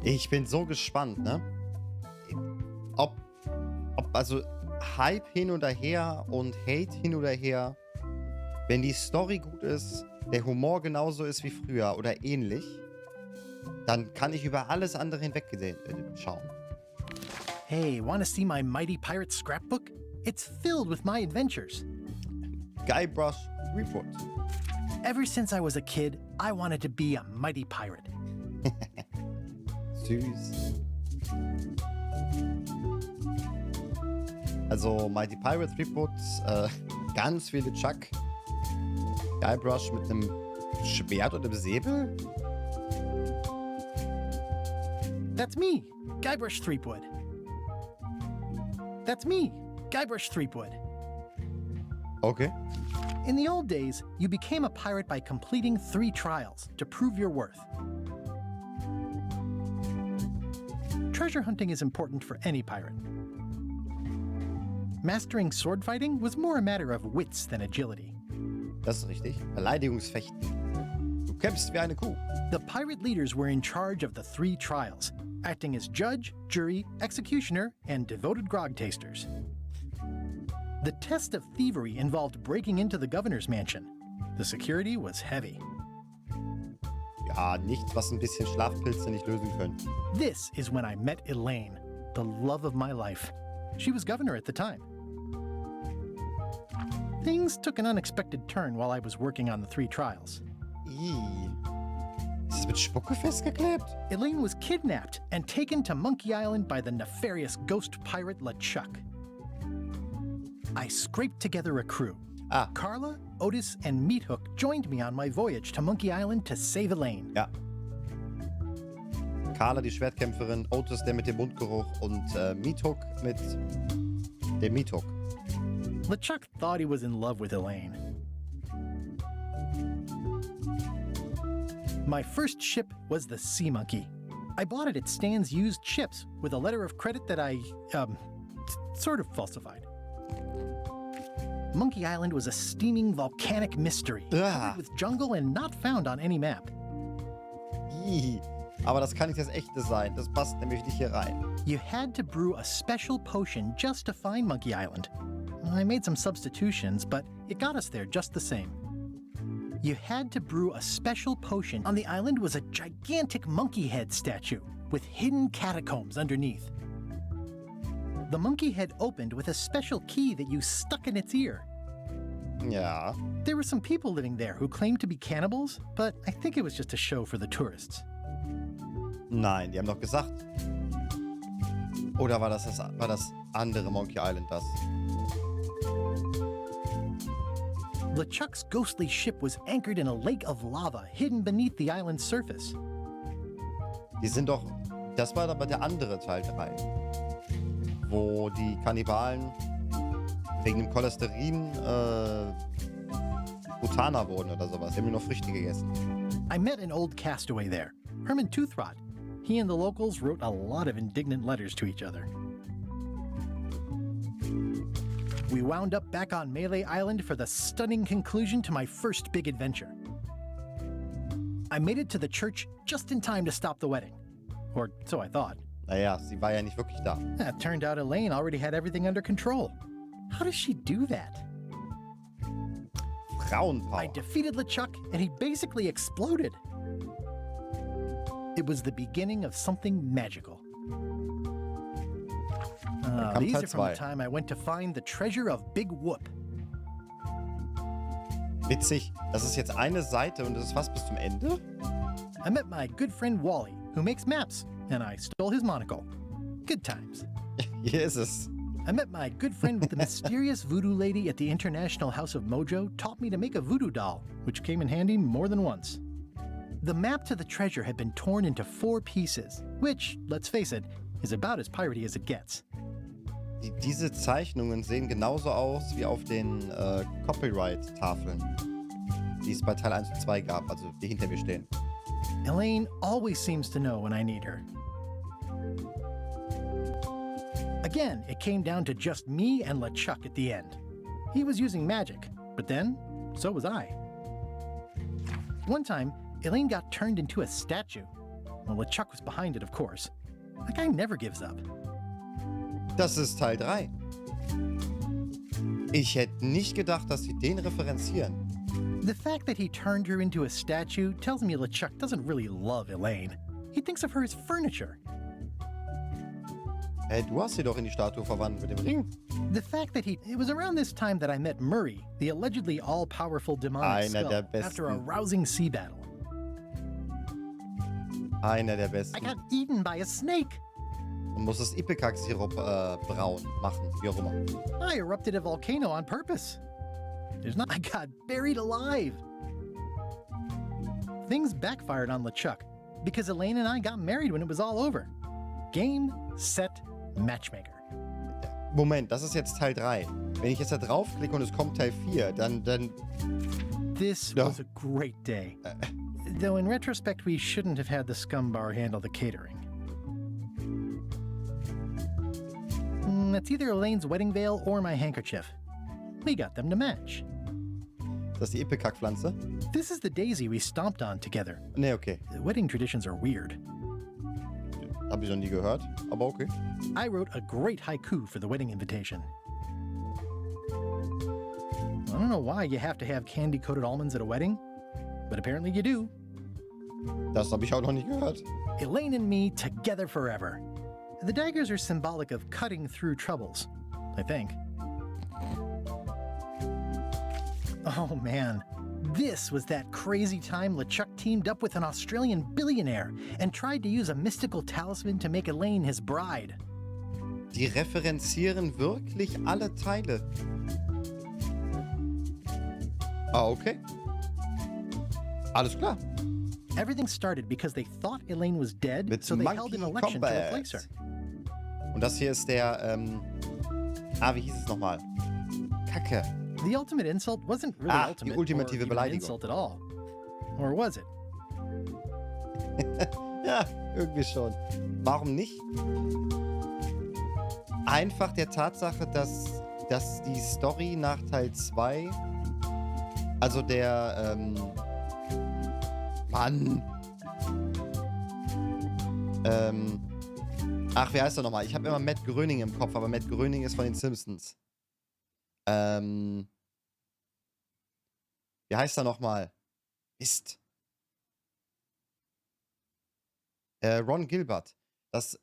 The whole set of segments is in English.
Ich bin so gespannt, ne? Ob also Hype hin oder her und Hate hin oder her, wenn die Story gut ist, der Humor genauso ist wie früher oder ähnlich, dann kann ich über alles andere hinweg schauen. Hey, want to see my mighty pirate scrapbook? It's filled with my adventures. Guybrush Threepwood. Ever since I was a kid, I wanted to be a mighty pirate. Süß. Also Mighty Pirate Threepwood, ganz viele LeChuck. Guybrush mit einem Schwert und einem Säbel? That's me, Guybrush Threepwood. That's me, Guybrush Threepwood. Okay. In the old days, you became a pirate by completing 3 trials to prove your worth. Treasure hunting is important for any pirate. Mastering sword fighting was more a matter of wits than agility. Das ist richtig. Verteidigungsfechten. Du kämpfst wie eine Kuh. The pirate leaders were in charge of the 3 trials, acting as judge, jury, executioner, and devoted grog tasters. The test of thievery involved breaking into the governor's mansion. The security was heavy. Ja, nichts, was ein bisschen Schlafpilze nicht lösen können. This is when I met Elaine, the love of my life. She was governor at the time. Things took an unexpected turn while I was working on the 3 trials. Ist das mit Spucke festgeklebt? Elaine was kidnapped and taken to Monkey Island by the nefarious ghost pirate LeChuck. I scraped together a crew. Carla, Otis, and Meathook joined me on my voyage to Monkey Island to save Elaine. Ja. Carla, die Schwertkämpferin, Otis, der mit dem Mundgeruch und Meathook mit dem Meathook. LeChuck thought he was in love with Elaine. My first ship was the Sea Monkey. I bought it at Stan's used ships with a letter of credit that I, sort of falsified. Monkey Island was a steaming volcanic mystery, covered with jungle and not found on any map. Aber das kann nicht das echte sein. Das passt nämlich nicht hier rein. You had to brew a special potion just to find Monkey Island. I made some substitutions, but it got us there just the same. You had to brew a special potion. On the island was a gigantic monkey head statue with hidden catacombs underneath. The monkey head opened with a special key that you stuck in its ear. Ja. There were some people living there who claimed to be cannibals, but I think it was just a show for the tourists. Nein, die haben doch gesagt. Oder war das andere Monkey Island das? LeChuck's ghostly ship was anchored in a lake of lava hidden beneath the island's surface. Das war aber der andere Teil 3. Wo die Kannibalen wegen dem Cholesterin Butaner wurden oder sowas. Die haben nur noch Früchte gegessen. I met an old castaway there, Herman Toothrot. He and the locals wrote a lot of indignant letters to each other. We wound up back on Mêlée Island for the stunning conclusion to my first big adventure. I made it to the church just in time to stop the wedding. Or so I thought. Naja, sie war ja nicht wirklich da. It turned out Elaine already had everything under control. How does she do that? Frauenpower. I defeated LeChuck and he basically exploded. It was the beginning of something magical. These are from the time I went to find the treasure of Big Whoop. Witzig, das ist jetzt eine Seite und das ist fast bis zum Ende? I met my good friend Wally, who makes maps, and I stole his monocle. Good times. Hier ist es. I met my good friend with the mysterious voodoo lady at the International House of Mojo taught me to make a voodoo doll, which came in handy more than once. The map to the treasure had been torn into 4 pieces, which, let's face it, is about as piratey as it gets. Diese Zeichnungen sehen genauso aus wie auf den Copyright-Tafeln, die es bei Teil 1 und 2 gab, also die hinter mir stehen. Elaine always seems to know when I need her. Again, it came down to just me and LeChuck at the end. He was using magic, but then, so was I. One time, Elaine got turned into a statue. Well, LeChuck was behind it, of course. That guy never gives up. Das ist Teil 3. Ich hätte nicht gedacht, dass sie den referenzieren. The fact that he turned her into a statue tells me LeChuck doesn't really love Elaine. He thinks of her as furniture. Hey, du hast sie doch in die Statue verwandelt mit dem Ring. The fact that it was around this time that I met Murray, the allegedly all-powerful demonic Einer der skull, after a besten. rousing sea battle. Einer der I besten. got eaten by a snake. Man muss das Ipecac-Sirup braun machen, wie auch immer. I erupted a volcano on purpose. I got buried alive. Things backfired on LeChuck because Elaine and I got married when it was all over. Game, set, matchmaker. Moment, das ist jetzt Teil 3. Wenn ich jetzt da draufklicke und es kommt Teil 4, dann... This Ja. was a great day. Though in retrospect, we shouldn't have had the scum bar handle the catering. That's either Elaine's wedding veil or my handkerchief. We got them to match. Das ist die Ipecac-Pflanze? This is the daisy we stomped on together. Nee, okay. The wedding traditions are weird. Hab ich noch nie gehört, aber okay. I wrote a great haiku for the wedding invitation. I don't know why you have to have candy-coated almonds at a wedding, but apparently you do. Das habe ich auch noch nie gehört. Elaine and me together forever. The daggers are symbolic of cutting through troubles, I think. Oh man, this was that crazy time LeChuck teamed up with an Australian billionaire and tried to use a mystical talisman to make Elaine his bride. Die referenzieren wirklich alle Teile. Ah, okay. Alles klar. Everything started because they thought Elaine was dead, Mit so they held an Monkey election to Combat. replace her. Und das hier ist der, wie hieß es nochmal? Kacke. The ultimate insult wasn't really Ah, die ultimate ultimative or even an Beleidigung. insult at all. Or was it? Ja, irgendwie schon. Warum nicht? Einfach der Tatsache, dass die Story nach Teil 2, also der, Mann. Ach, wer heißt er nochmal? Ich habe immer Matt Groening im Kopf, aber Matt Groening ist von den Simpsons. Wie heißt er nochmal? Mist. Ron Gilbert. Dass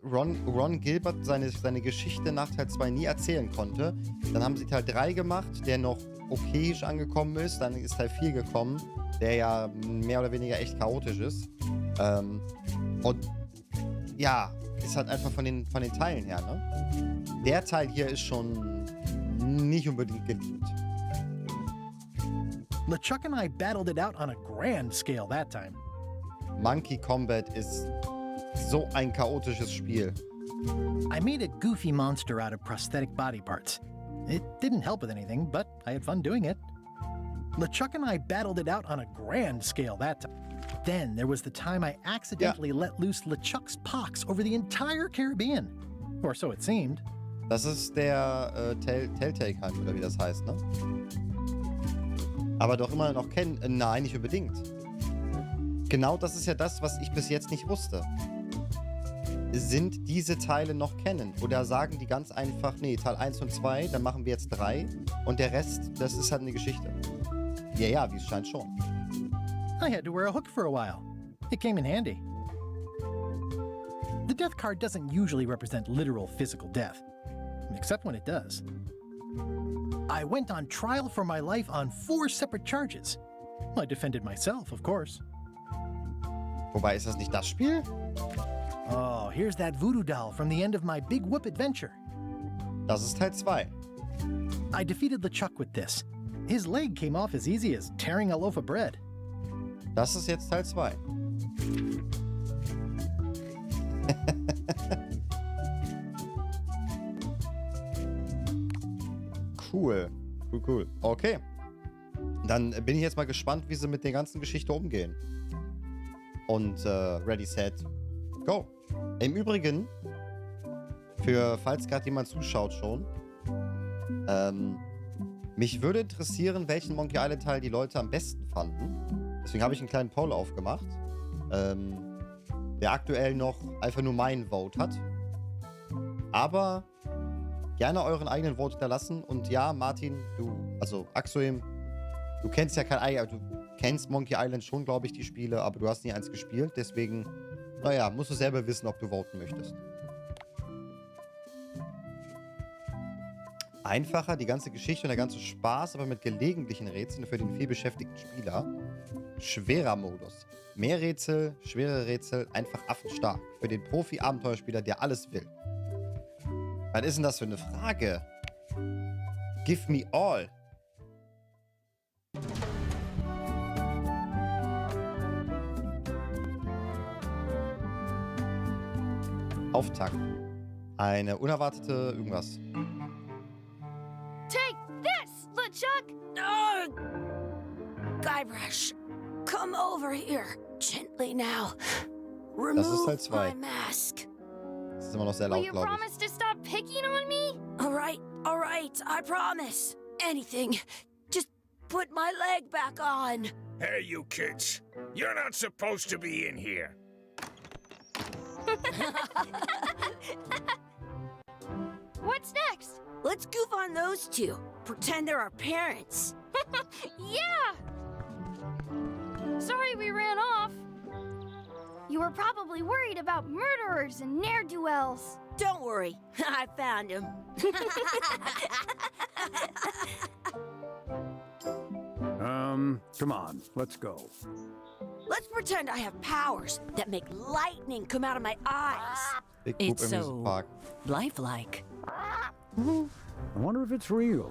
Ron Gilbert seine Geschichte nach Teil 2 nie erzählen konnte. Dann haben sie Teil 3 gemacht, der noch okayisch angekommen ist. Dann ist Teil 4 gekommen, der ja mehr oder weniger echt chaotisch ist. Und ja, ist halt einfach von den Teilen her, ne? Der Teil hier ist schon nicht unbedingt geliebt. LeChuck and I battled it out on a grand scale that time. Monkey Combat ist so ein chaotisches Spiel. I made a goofy monster out of prosthetic body parts. It didn't help with anything, but I had fun doing it. LeChuck and I battled it out on a grand scale that time. Then there was the time I accidentally let loose LeChuck's pox over the entire Caribbean. Or so it seemed. Das ist der Telltale oder wie das heißt, ne? Aber doch immer noch kennen. Nein, nicht unbedingt. Genau das ist ja das, was ich bis jetzt nicht wusste. Sind diese Teile noch kennen? Oder sagen die ganz einfach, nee, Teil 1 und 2, dann machen wir jetzt 3 und der Rest, das ist halt eine Geschichte. Ja, wie es scheint schon. I had to wear a hook for a while. It came in handy. The death card doesn't usually represent literal physical death, except when it does. I went on trial for my life on 4 separate charges. I defended myself, of course. Wobei, ist das nicht das Spiel? Oh, here's that voodoo doll from the end of my Big Whoop adventure. Das ist Teil 2. I defeated LeChuck with this. His leg came off as easy as tearing a loaf of bread. Das ist jetzt Teil 2. Cool. Okay. Dann bin ich jetzt mal gespannt, wie sie mit der ganzen Geschichte umgehen. Und ready, set, go. Im Übrigen, falls gerade jemand zuschaut schon, mich würde interessieren, welchen Monkey Island Teil die Leute am besten fanden. Deswegen habe ich einen kleinen Poll aufgemacht. der aktuell noch einfach nur meinen Vote hat. Aber gerne euren eigenen Vote hinterlassen. Und ja, Martin, Axoim, du kennst ja du kennst Monkey Island schon, glaube ich, die Spiele, aber du hast nie eins gespielt. Deswegen, naja, musst du selber wissen, ob du voten möchtest. Einfacher, die ganze Geschichte und der ganze Spaß, aber mit gelegentlichen Rätseln für den vielbeschäftigten Spieler. Schwerer Modus. Mehr Rätsel, schwere Rätsel, einfach affenstark. Für den Profi-Abenteuerspieler, der alles will. Was ist denn das für eine Frage? Give me all. Auftakt. Eine unerwartete irgendwas. Take this, LeChuck! Oh! Guybrush, come over here. Gently now. Remove Teil 2. my mask. Das ist immer noch sehr laut, Will you glaube promise to stop picking on me? All right, I promise. Anything. Just put my leg back on. Hey, you kids. You're not supposed to be in here. What's next? Let's goof on those two. Pretend they're our parents. Yeah! Sorry we ran off. You were probably worried about murderers and ne'er-do-wells. Don't worry, I found him. Come on, let's go. Let's pretend I have powers that make lightning come out of my eyes. Big Poop It's im so Musikpark. lifelike. I wonder if it's real.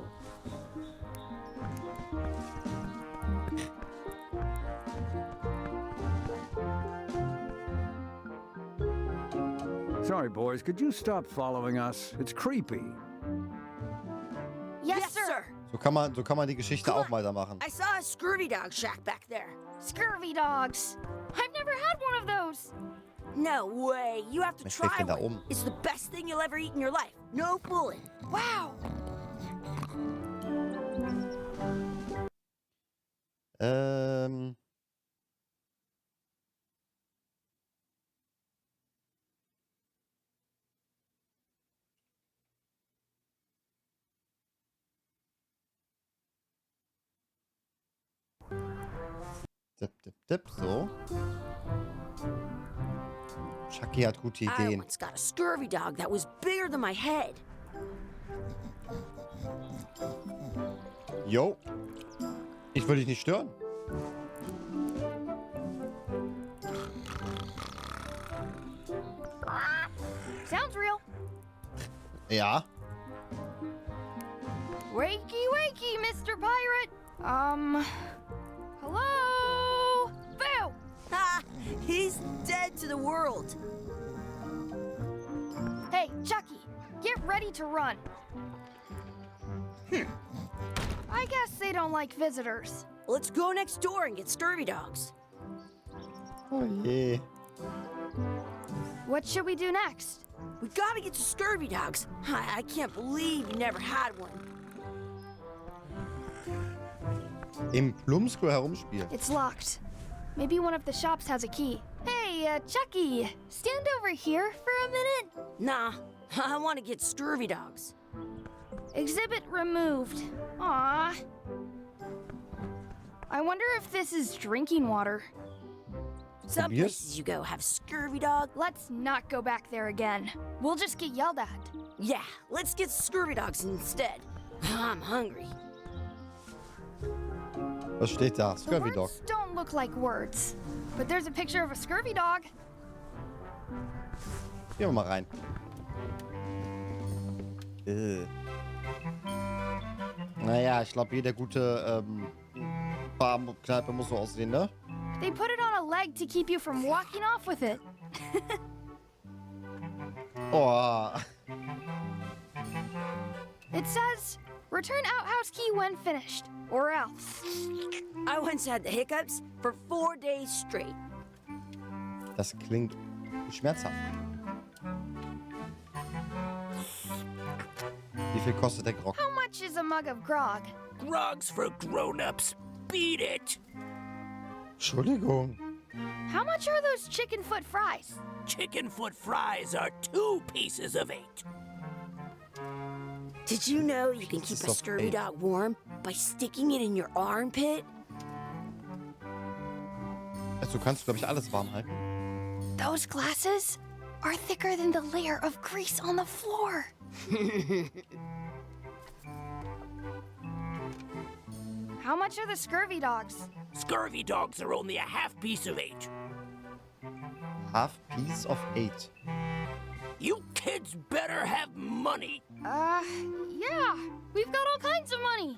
Sorry, boys, could you stop following us? It's creepy. Yes, sir. So kann man die Geschichte auch weitermachen. I saw a scurvy dog shack back there. Scurvy dogs? I've never had one of those. No way. You have to Was try steht denn da one. It's the best thing you'll ever eat in your life. No fooling. Wow. So. Chucky hat gute I Ideen. once got a scurvy dog that was bigger than my head. Yo. Ich will dich nicht stören. Sounds real. Ja. Wakey, wakey, Mr. Pirate. Hello? Boo! Ha! He's dead to the world. Hey, Chucky, get ready to run. I guess they don't like visitors. Let's go next door and get scurvy dogs. Oh je. What should we do next? We gotta get to scurvy dogs. I can't believe you never had one. Im Plumpsklo herumspielen. It's locked. Maybe one of the shops has a key. Hey, Chucky, stand over here for a minute. Nah, I want to get scurvy dogs. Exhibit removed. Aww. I wonder if this is drinking water. Some Yes. places you go have scurvy dog. Let's not go back there again. We'll just get yelled at. Yeah, let's get scurvy dogs instead. I'm hungry. Was steht da? The Scurvy Dog. words don't look like words, but there's a picture of a scurvy dog. Gehen wir mal rein. Naja, ich glaube, jede gute Barkneipe muss so aussehen, ne? They put it on a leg to keep you from walking off with it. Oh. It says, return outhouse key when finished, or else. I once had the hiccups for 4 days straight. Das klingt schmerzhaft. Wie viel kostet der Grog? How much is a mug of grog? Grog's for grown-ups. Beat it! Entschuldigung. How much are those chicken foot fries? Chicken foot fries are 2 pieces of 8. Did you know you can keep a scurvy dog warm by sticking it in your armpit? Also, du kannst, glaube ich, alles warm halten. Those glasses are thicker than the layer of grease on the floor. How much are the scurvy dogs? Scurvy dogs are only a half piece of 8. Half piece of 8. You kids better have money. Yeah. We've got all kinds of money.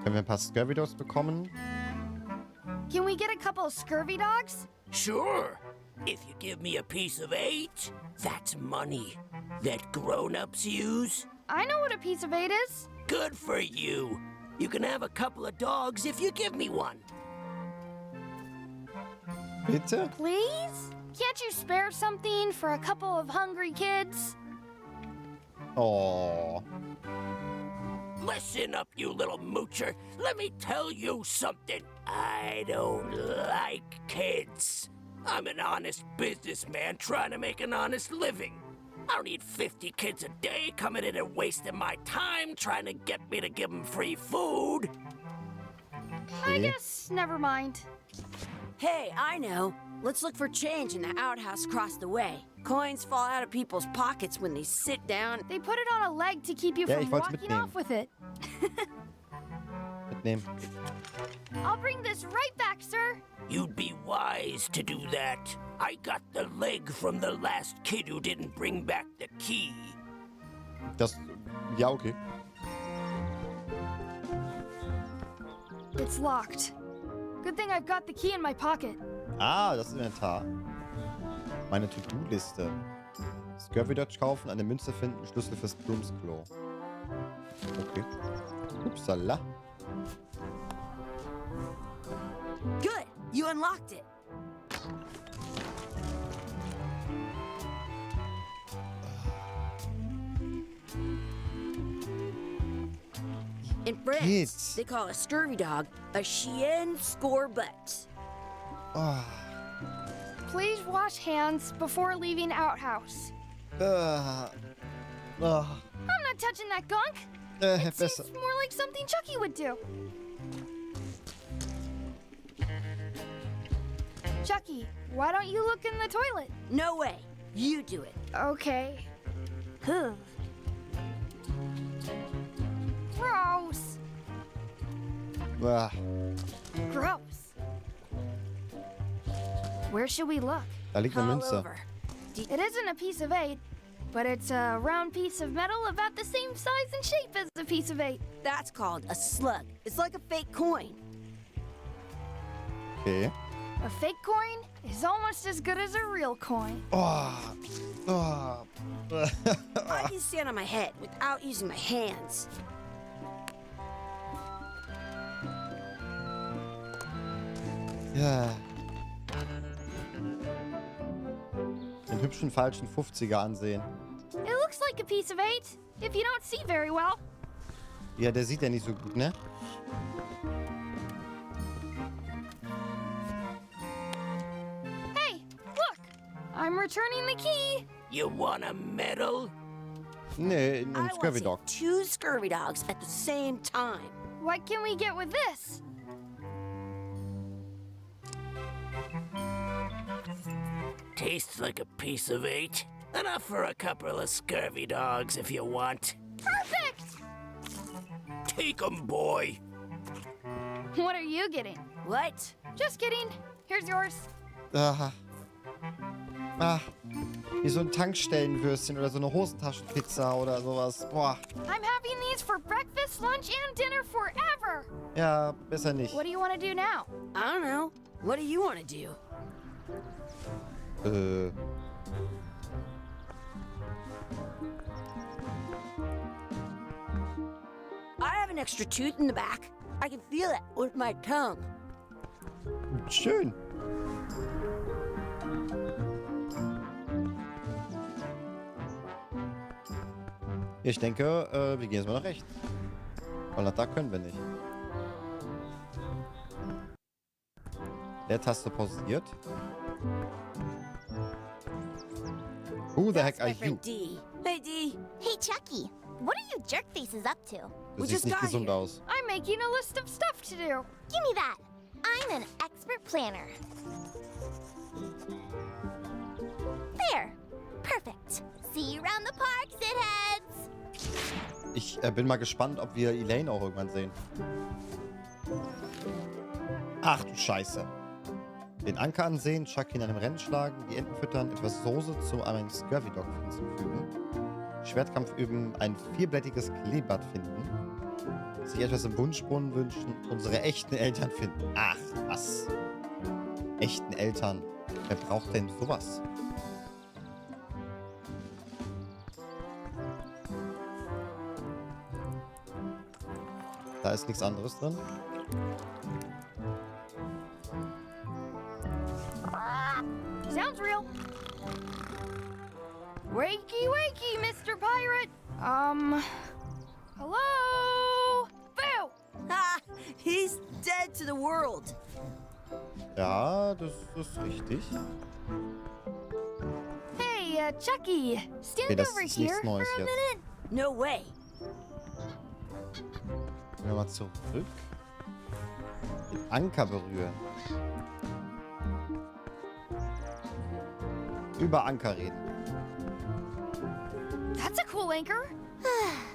Können wir ein paar Scurvy Dogs bekommen? Can we get a couple of scurvy dogs? Sure. If you give me a piece of 8, that's money that grown-ups use. I know what a piece of 8 is. Good for you. You can have a couple of dogs if you give me one. Bitte? Please? Can't you spare something for a couple of hungry kids? Oh. Listen up, you little moocher. Let me tell you something. I don't like kids. I'm an honest businessman trying to make an honest living. I don't need 50 kids a day coming in and wasting my time trying to get me to give them free food. I guess never mind. Hey, I know. Let's look for change in the outhouse across the way. Coins fall out of people's pockets when they sit down. They put it on a leg to keep you Ja, from ich wollte walking mitnehmen. off with it. Mitnehmen. I'll bring this right back, sir. You'd be wise to do that. I got the leg from the last kid who didn't bring back the key. Das... Ja, okay. It's locked. Good thing I've got the key in my pocket. Ah, das Inventar. Meine To-Do-Liste. Scurvy Dodge kaufen, eine Münze finden, Schlüssel fürs Bloomsklo. Okay. Upsala. Good, you unlocked it. In France, Kids. they call a scurvy dog a chien scorbut. Oh. Please wash hands before leaving outhouse. Oh. I'm not touching that gunk. It Besser. seems more like something Chucky would do. Chucky, why don't you look in the toilet? No way, you do it. Okay. Huh. Gross. Ah. Gross. Where should we look? Da liegt eine All Münze. over. It isn't a piece of 8, but it's a round piece of metal about the same size and shape as a piece of 8. That's called a slug. It's like a fake coin. Okay. A fake coin is almost as good as a real coin. Oh. Oh. I can stand on my head without using my hands. Ja. Den hübschen falschen 50er ansehen. It looks like a piece of 8, if you don't see very well. Ja, der sieht ja nicht so gut, ne? Hey, look! I'm returning the key. You want a medal? Nee, in I einem want Scurvy to Dog. see 2 scurvy dogs at the same time. What can we get with this? Tastes like a piece of 8. Enough for a couple of scurvy dogs if you want. Perfect! Take 'em, boy. What are you getting? What? Just kidding. Here's yours. Ah. Ah. Wie so ein Tankstellenwürstchen oder so eine Hosentaschenpizza oder sowas. Boah. I'm having these for breakfast, lunch, and dinner forever. Ja, besser nicht. What do you want to do now? I don't know. What do you want to do? I have an extra tooth in the back. I can feel it with my tongue. Schön. Ich denke, wir gehen jetzt mal nach rechts. Weil nach da können wir nicht. Leertaste pausiert. Who the heck That's my are you? friend D. Hey, D. Hey, Chucky, what are you jerk faces up to? Du We siehst just nicht got gesund here. aus. I'm making a list of stuff to do. Give me that. I'm an expert planner. There. Perfect. See you around the park, shitheads. Ich bin mal gespannt, ob wir Elaine auch irgendwann sehen. Ach du Scheiße. Den Anker ansehen, Chucky in einem Rennen schlagen, die Enten füttern, etwas Soße zu einem Scurvy-Dog hinzufügen, Schwertkampf üben, ein vierblättiges Kleeblatt finden, sich etwas im Wunschbrunnen wünschen, unsere echten Eltern finden. Ach, was? Echten Eltern. Wer braucht denn sowas? Da ist nichts anderes drin. Sounds real. Wakey, wakey, Mr. Pirate. Hello? Boo! Ha! He's dead to the world. Ja, das ist richtig. Hey, Chucky, stand Okay, das over ist here nichts for Neues a jetzt. minute. No way. Gehen wir mal zurück. Den Anker berühren. Über Anker reden. That's a cool anchor.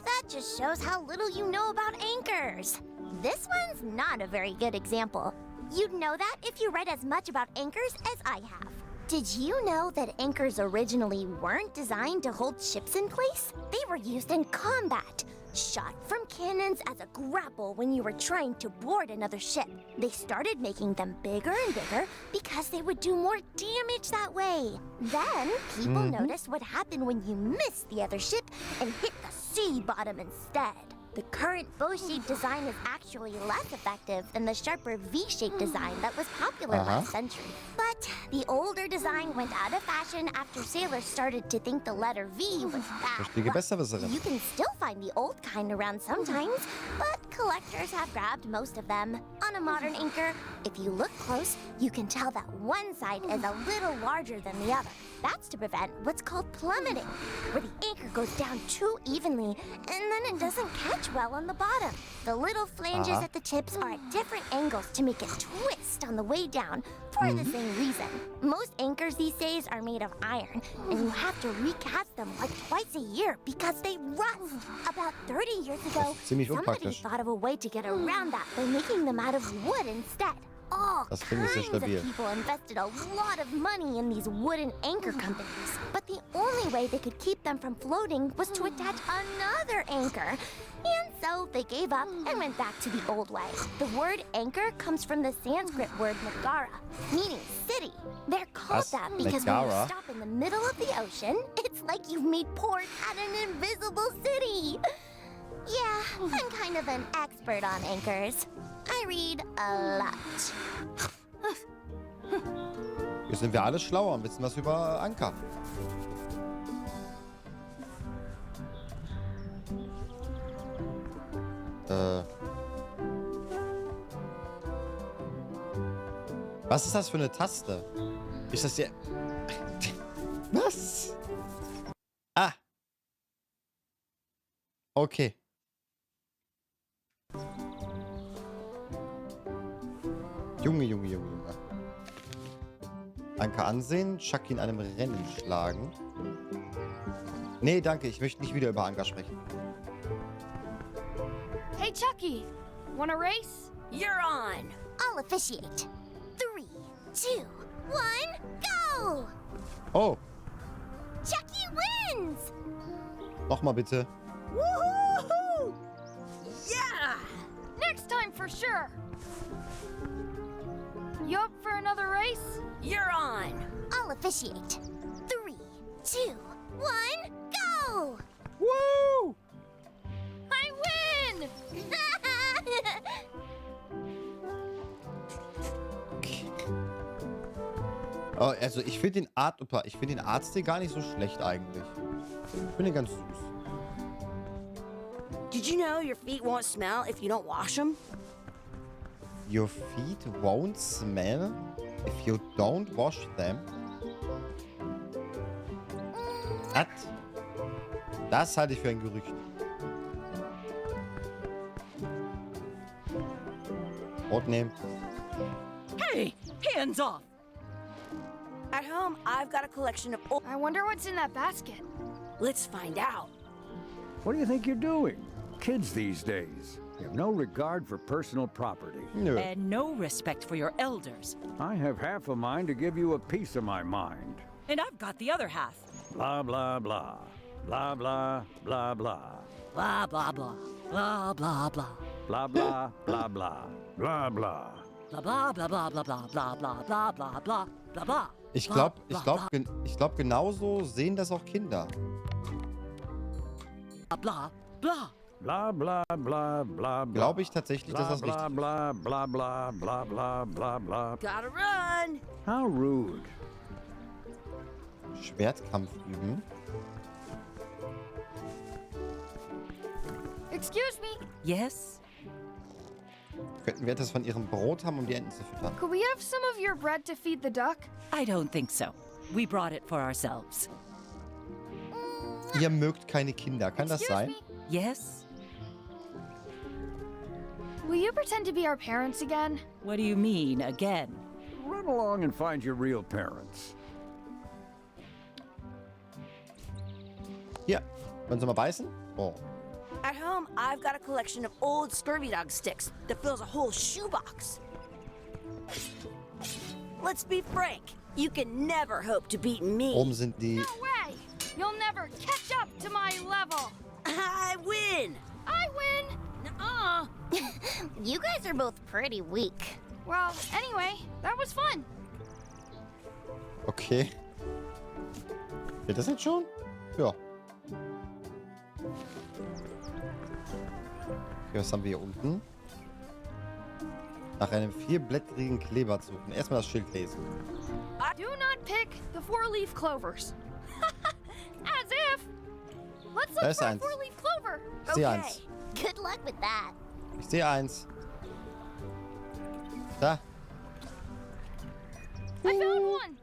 That just shows how little you know about anchors. This one's not a very good example. You'd know that if you read as much about anchors as I have. Did you know that anchors originally weren't designed to hold ships in place? They were used in combat, shot from cannons as a grapple when you were trying to board another ship. They started making them bigger and bigger because they would do more damage that way. Then, people noticed what happened when you missed the other ship and hit the sea bottom instead. The current bow-shaped design is actually less effective than the sharper V-shaped design that was popular last century. But the older design went out of fashion after sailors started to think the letter V was bad. Richtige Besserwisserin. You can still find the old kind around sometimes, but collectors have grabbed most of them. On a modern anchor, if you look close, you can tell that one side is a little larger than the other. That's to prevent what's called plummeting, where the anchor goes down too evenly and then it doesn't catch well on the bottom. The little flanges at the tips are at different angles to make it twist on the way down for the same reason. Most anchors these days are made of iron, and you have to recast them like twice a year because they rust. About 30 years ago, ziemlich somebody unpraktisch. thought of a way to get around that by making them out of wood instead. All Das finde ich sehr kinds of stabil. people invested a lot of money in these wooden anchor companies. But the only way they could keep them from floating was to attach another anchor. And so they gave up and went back to the old way. The word anchor comes from the Sanskrit word Nagara, meaning city. They're called Was? that because when you Nagara? stop in the middle of the ocean, it's like you've made port at an invisible city. Yeah, I'm kind of an expert on anchors. I read a lot. Jetzt sind wir alle schlauer und wissen was über Anker. Was ist das für eine Taste? Ist das hier... Was? Ah. Okay. Junge, Junge, Junge, Junge. Anker ansehen, Chucky in einem Rennen schlagen. Nee, danke, ich möchte nicht wieder über Anker sprechen. Hey, Chucky, wanna race? You're on. I'll officiate. 3, 2, 1, go! Oh, Chucky wins! nochmal bitte. Woohoo! Yeah! Next time for sure. You up for another race? You're on. I'll officiate. 3, 2, 1, go! Woo! I win! Oh, also ich finde den Arzt hier gar nicht so schlecht eigentlich. Ich finde den ganz süß. Did you know your feet won't smell if you don't wash them? Your feet won't smell? If you don't wash them. Was? Das halte ich für ein Gerücht. Brot nehmen. Hey, hands off! At home, I've got a collection of old... I wonder what's in that basket. Let's find out. What do you think you're doing? Kids these days have no regard for personal property. Nö. And no respect for your elders. I have half a mind to give you a piece of my mind. And I've got the other half. Blah, blah, blah. Blah, blah, blah, blah. Blah, blah, blah. Blah, blah, blah. Blah, blah, blah, blah. Blah, blah. Blah, blah, blah, blah, blah, blah, blah, blah, blah, blah, blah, blah, blah. Ich glaube, genauso sehen das auch Kinder. Blah, blah. Blah, blah, blah, blah, blah. Glaube ich tatsächlich, dass das blah, richtig ist. blah, blah, blah, blah, blah, blah, blah. Gotta run! How rude. Schwertkampf üben. Excuse me. Yes? Könnten wir etwas von ihrem Brot haben, um die Enten zu füttern? Could we have some of your bread to feed the duck? I don't think so. We brought it for ourselves. Ihr mögt keine Kinder, kann das Excuse sein? me. Yes? Will you pretend to be our parents again? What do you mean, again? Run along and find your real parents. Hier, wollen Sie mal beißen? Oh. At home, I've got a collection of old scurvy dog sticks that fills a whole shoebox. Let's be frank. You can never hope to beat me. Oben sind die... No way! You'll never catch up to my level! I win! I win! Nuh-uh. You guys are both pretty weak. Well, anyway, that was fun. Okay. Geht das jetzt schon? Ja. Okay, was haben wir hier unten? Nach einem vierblättrigen Kleber suchen. Erstmal das Schild lesen. Do not pick the four-leaf clovers. As if! Let's Da look ist for a eins. four-leaf clover. Ich sehe eins. Good luck with that. Ich sehe eins. Da. I found one.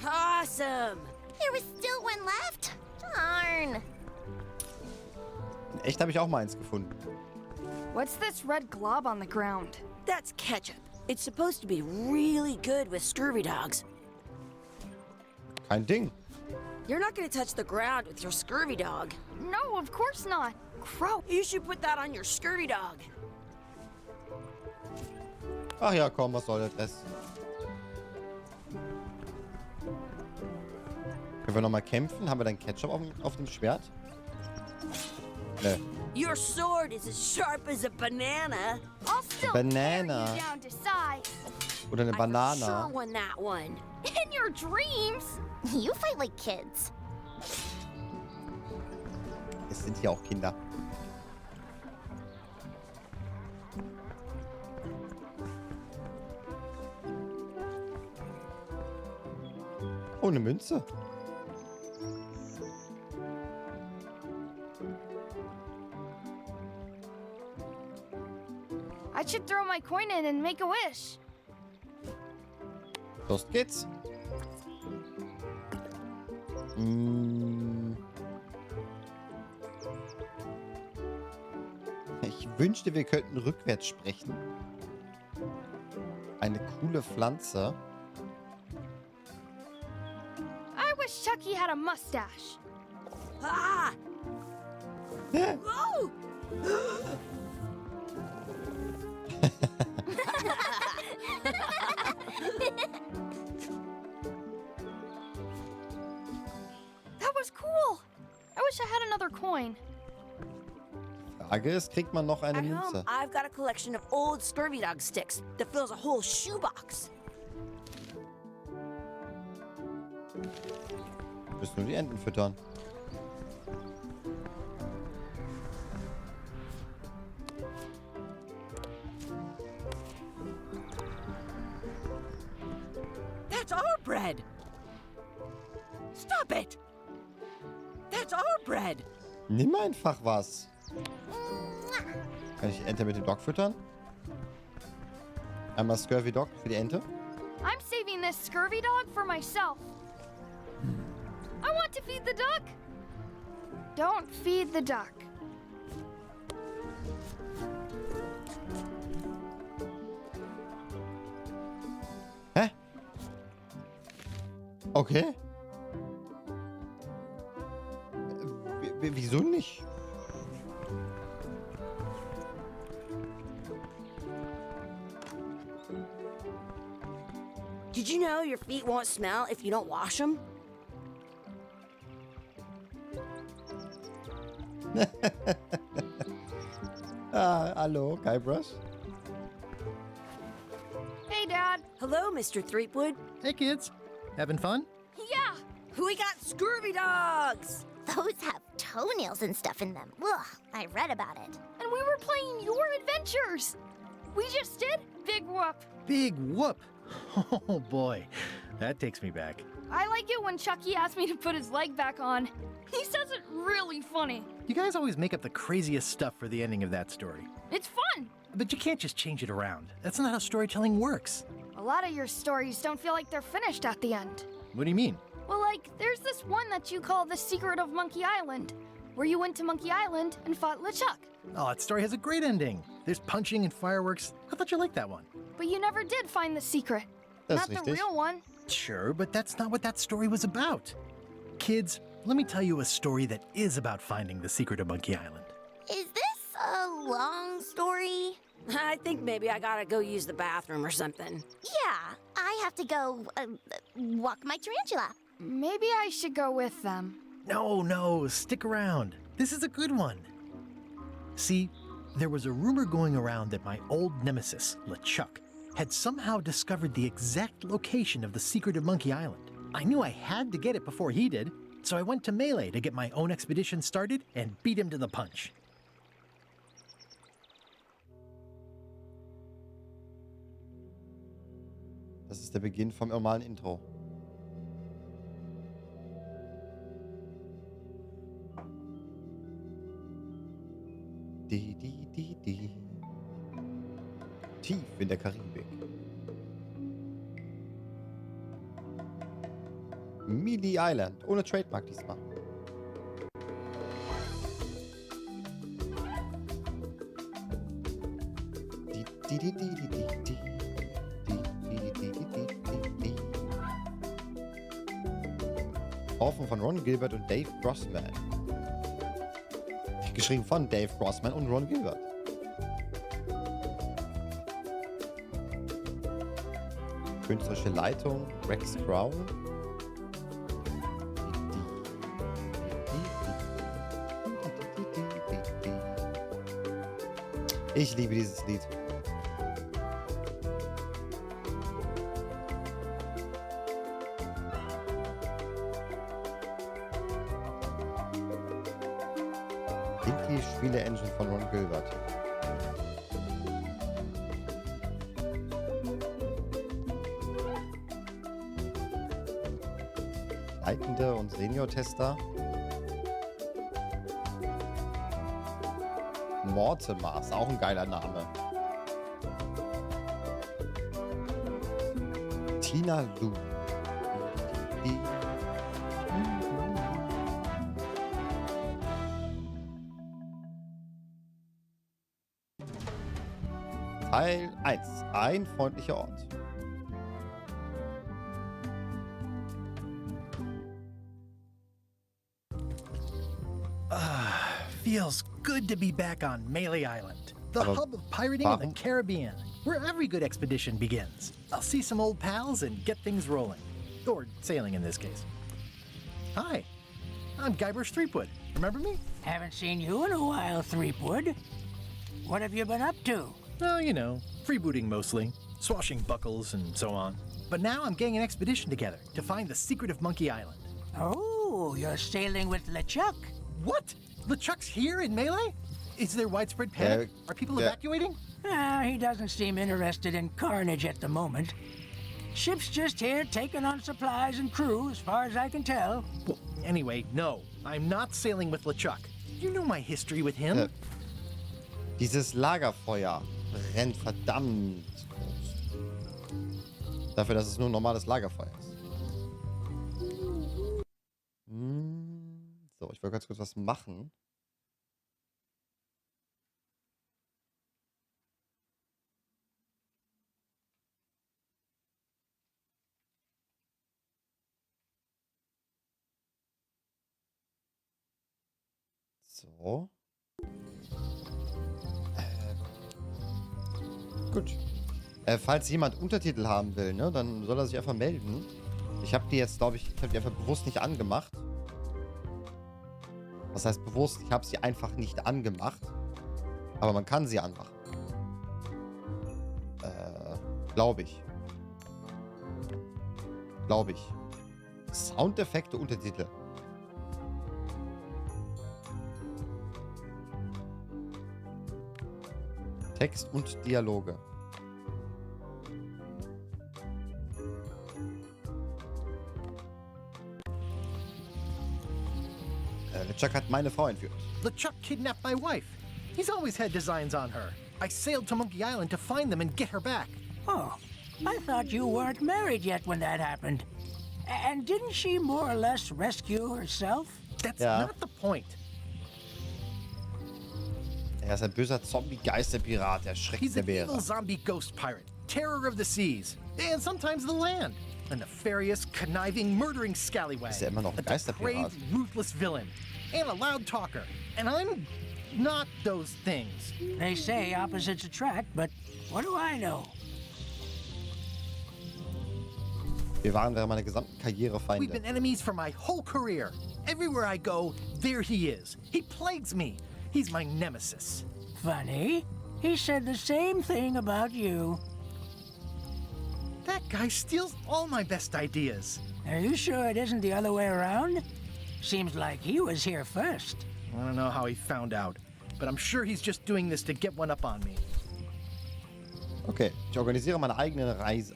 Awesome! There was still one left. Darn. In echt habe ich auch mal eins gefunden. What's this red glob on the ground? That's ketchup. It's supposed to be really good with scurvy dogs. Kein Ding. You're not gonna touch the ground with your scurvy dog. No, of course not. Gross. You should put that on your scurvy dog. Ach ja, komm, was soll das? Können wir nochmal kämpfen? Haben wir dann Ketchup auf dem Schwert? Ne. Your sword is as sharp as a banana. I'll still Banana. tear you down to size. Oder eine I for sure Banane. won that one. In your dreams. You fight like kids. Es sind hier auch Kinder. Oh, eine Münze. I should throw my coin in and make a wish. Los geht's. Ich wünschte, wir könnten rückwärts sprechen. Eine coole Pflanze. I wish Chucky had a mustache. Ah! Whoa! That was cool. I wish I had another coin. Frage ist, kriegt man noch eine At home, Münze? I've got a collection of old scurvy dog sticks that fills a whole shoebox. Du musst nur die Enten füttern. That's our bread! Stop it! That's our bread! Nimm einfach was. Kann ich die Ente mit dem Dog füttern? Einmal Scurvy Dog für die Ente. I'm saving this scurvy dog for myself. I want to feed the duck. Don't feed the duck. Hä? Okay. Wieso nicht? Did you know your feet won't smell if you don't wash them? Hallo, Guybrush. Hey, Dad. Hello, Mr. Threepwood. Hey, kids. Having fun? Yeah. We got scurvy dogs! Those have toenails and stuff in them. Ugh, I read about it. And we were playing your adventures. We just did Big Whoop. Big whoop. Oh, boy. That takes me back. I like it when Chucky asked me to put his leg back on. He says it really funny. You guys always make up the craziest stuff for the ending of that story. It's fun. But you can't just change it around. That's not how storytelling works. A lot of your stories don't feel like they're finished at the end. What do you mean? Well, like, there's this one that you call The Secret of Monkey Island, where you went to Monkey Island and fought LeChuck. Oh, that story has a great ending. There's punching and fireworks. I thought you liked that one. But you never did find the secret. That's Not the richtig. real one. Sure, but that's not what that story was about. Kids, let me tell you a story that is about finding the secret of Monkey Island. Is this a long story? I think maybe I gotta go use the bathroom or something. Yeah, I have to go walk my tarantula. Maybe I should go with them. No, stick around. This is a good one. See, there was a rumor going around that my old nemesis, LeChuck, had somehow discovered the exact location of the secret of Monkey Island. I knew I had to get it before he did, so I went to Mêlée to get my own expedition started and beat him to the punch. Das ist der Beginn vom normalen Intro. Die. Tief in der Karibik. Mêlée Island. Ohne Trademark diesmal. Orphan von Ron Gilbert und Dave Grossman. Geschrieben von Dave Grossman und Ron Gilbert. Künstlerische Leitung Rex Crown. Ich liebe dieses Lied. Die Spiele-Engine von Ron Gilbert. Leitende und Senior-Tester. Mortimer, auch ein geiler Name. Tina Lu. Teil 1. Ein freundlicher Ort. Feels good to be back on Mêlée Island, the Aber hub of pirating in the Caribbean, where every good expedition begins. I'll see some old pals and get things rolling. Or sailing in this case. Hi, I'm Guybrush Threepwood. Remember me? Haven't seen you in a while, Threepwood. What have you been up to? Oh, you know, freebooting mostly, swashing buckles and so on. But now I'm getting an expedition together to find the secret of Monkey Island. Oh, you're sailing with LeChuck. What? LeChuck's here in Mêlée? Is there widespread panic? Are people evacuating? He doesn't seem interested in carnage at the moment. Ship's just here taking on supplies and crew, as far as I can tell. Well, anyway, no. I'm not sailing with LeChuck. You know my history with him. Dieses Lagerfeuer brennt verdammt groß. Dafür, dass es nur ein normales Lagerfeuer ist. So, ich will ganz kurz was machen. So. Gut. Falls jemand Untertitel haben will, ne, dann soll er sich einfach melden. Ich habe die jetzt, glaube ich, habe die einfach bewusst nicht angemacht. Was heißt bewusst? Ich habe sie einfach nicht angemacht. Aber man kann sie anmachen. Glaube ich. Glaube ich. Soundeffekte, Untertitel. Text und Dialoge. LeChuck hat meine Frau entführt. LeChuck kidnapped my wife. He's always had designs on her. I sailed to Monkey Island to find them and get her back. Oh, I thought you weren't married yet when that happened. And didn't she more or less rescue herself? That's not the point. Er ist ein böser Zombie-Geisterpirat, der Schreck He's der an Meere. evil zombie ghost pirate, terror of the seas, and sometimes the land. A nefarious, conniving, murdering scallywag. Ist er immer noch ein A Geisterpirat? depraved, ruthless villain. And a loud talker. And I'm not those things. They say opposites attract, but what do I know? Wir waren während meiner gesamten Karriere We've Feinde. been enemies for my whole career. Everywhere I go, there he is. He plagues me. He's my nemesis. Funny. He said the same thing about you. That guy steals all my best ideas. Are you sure it isn't the other way around? Seems like he was here first. I don't know how he found out, but I'm sure he's just doing this to get one up on me. Okay, ich organisiere meine eigene Reise,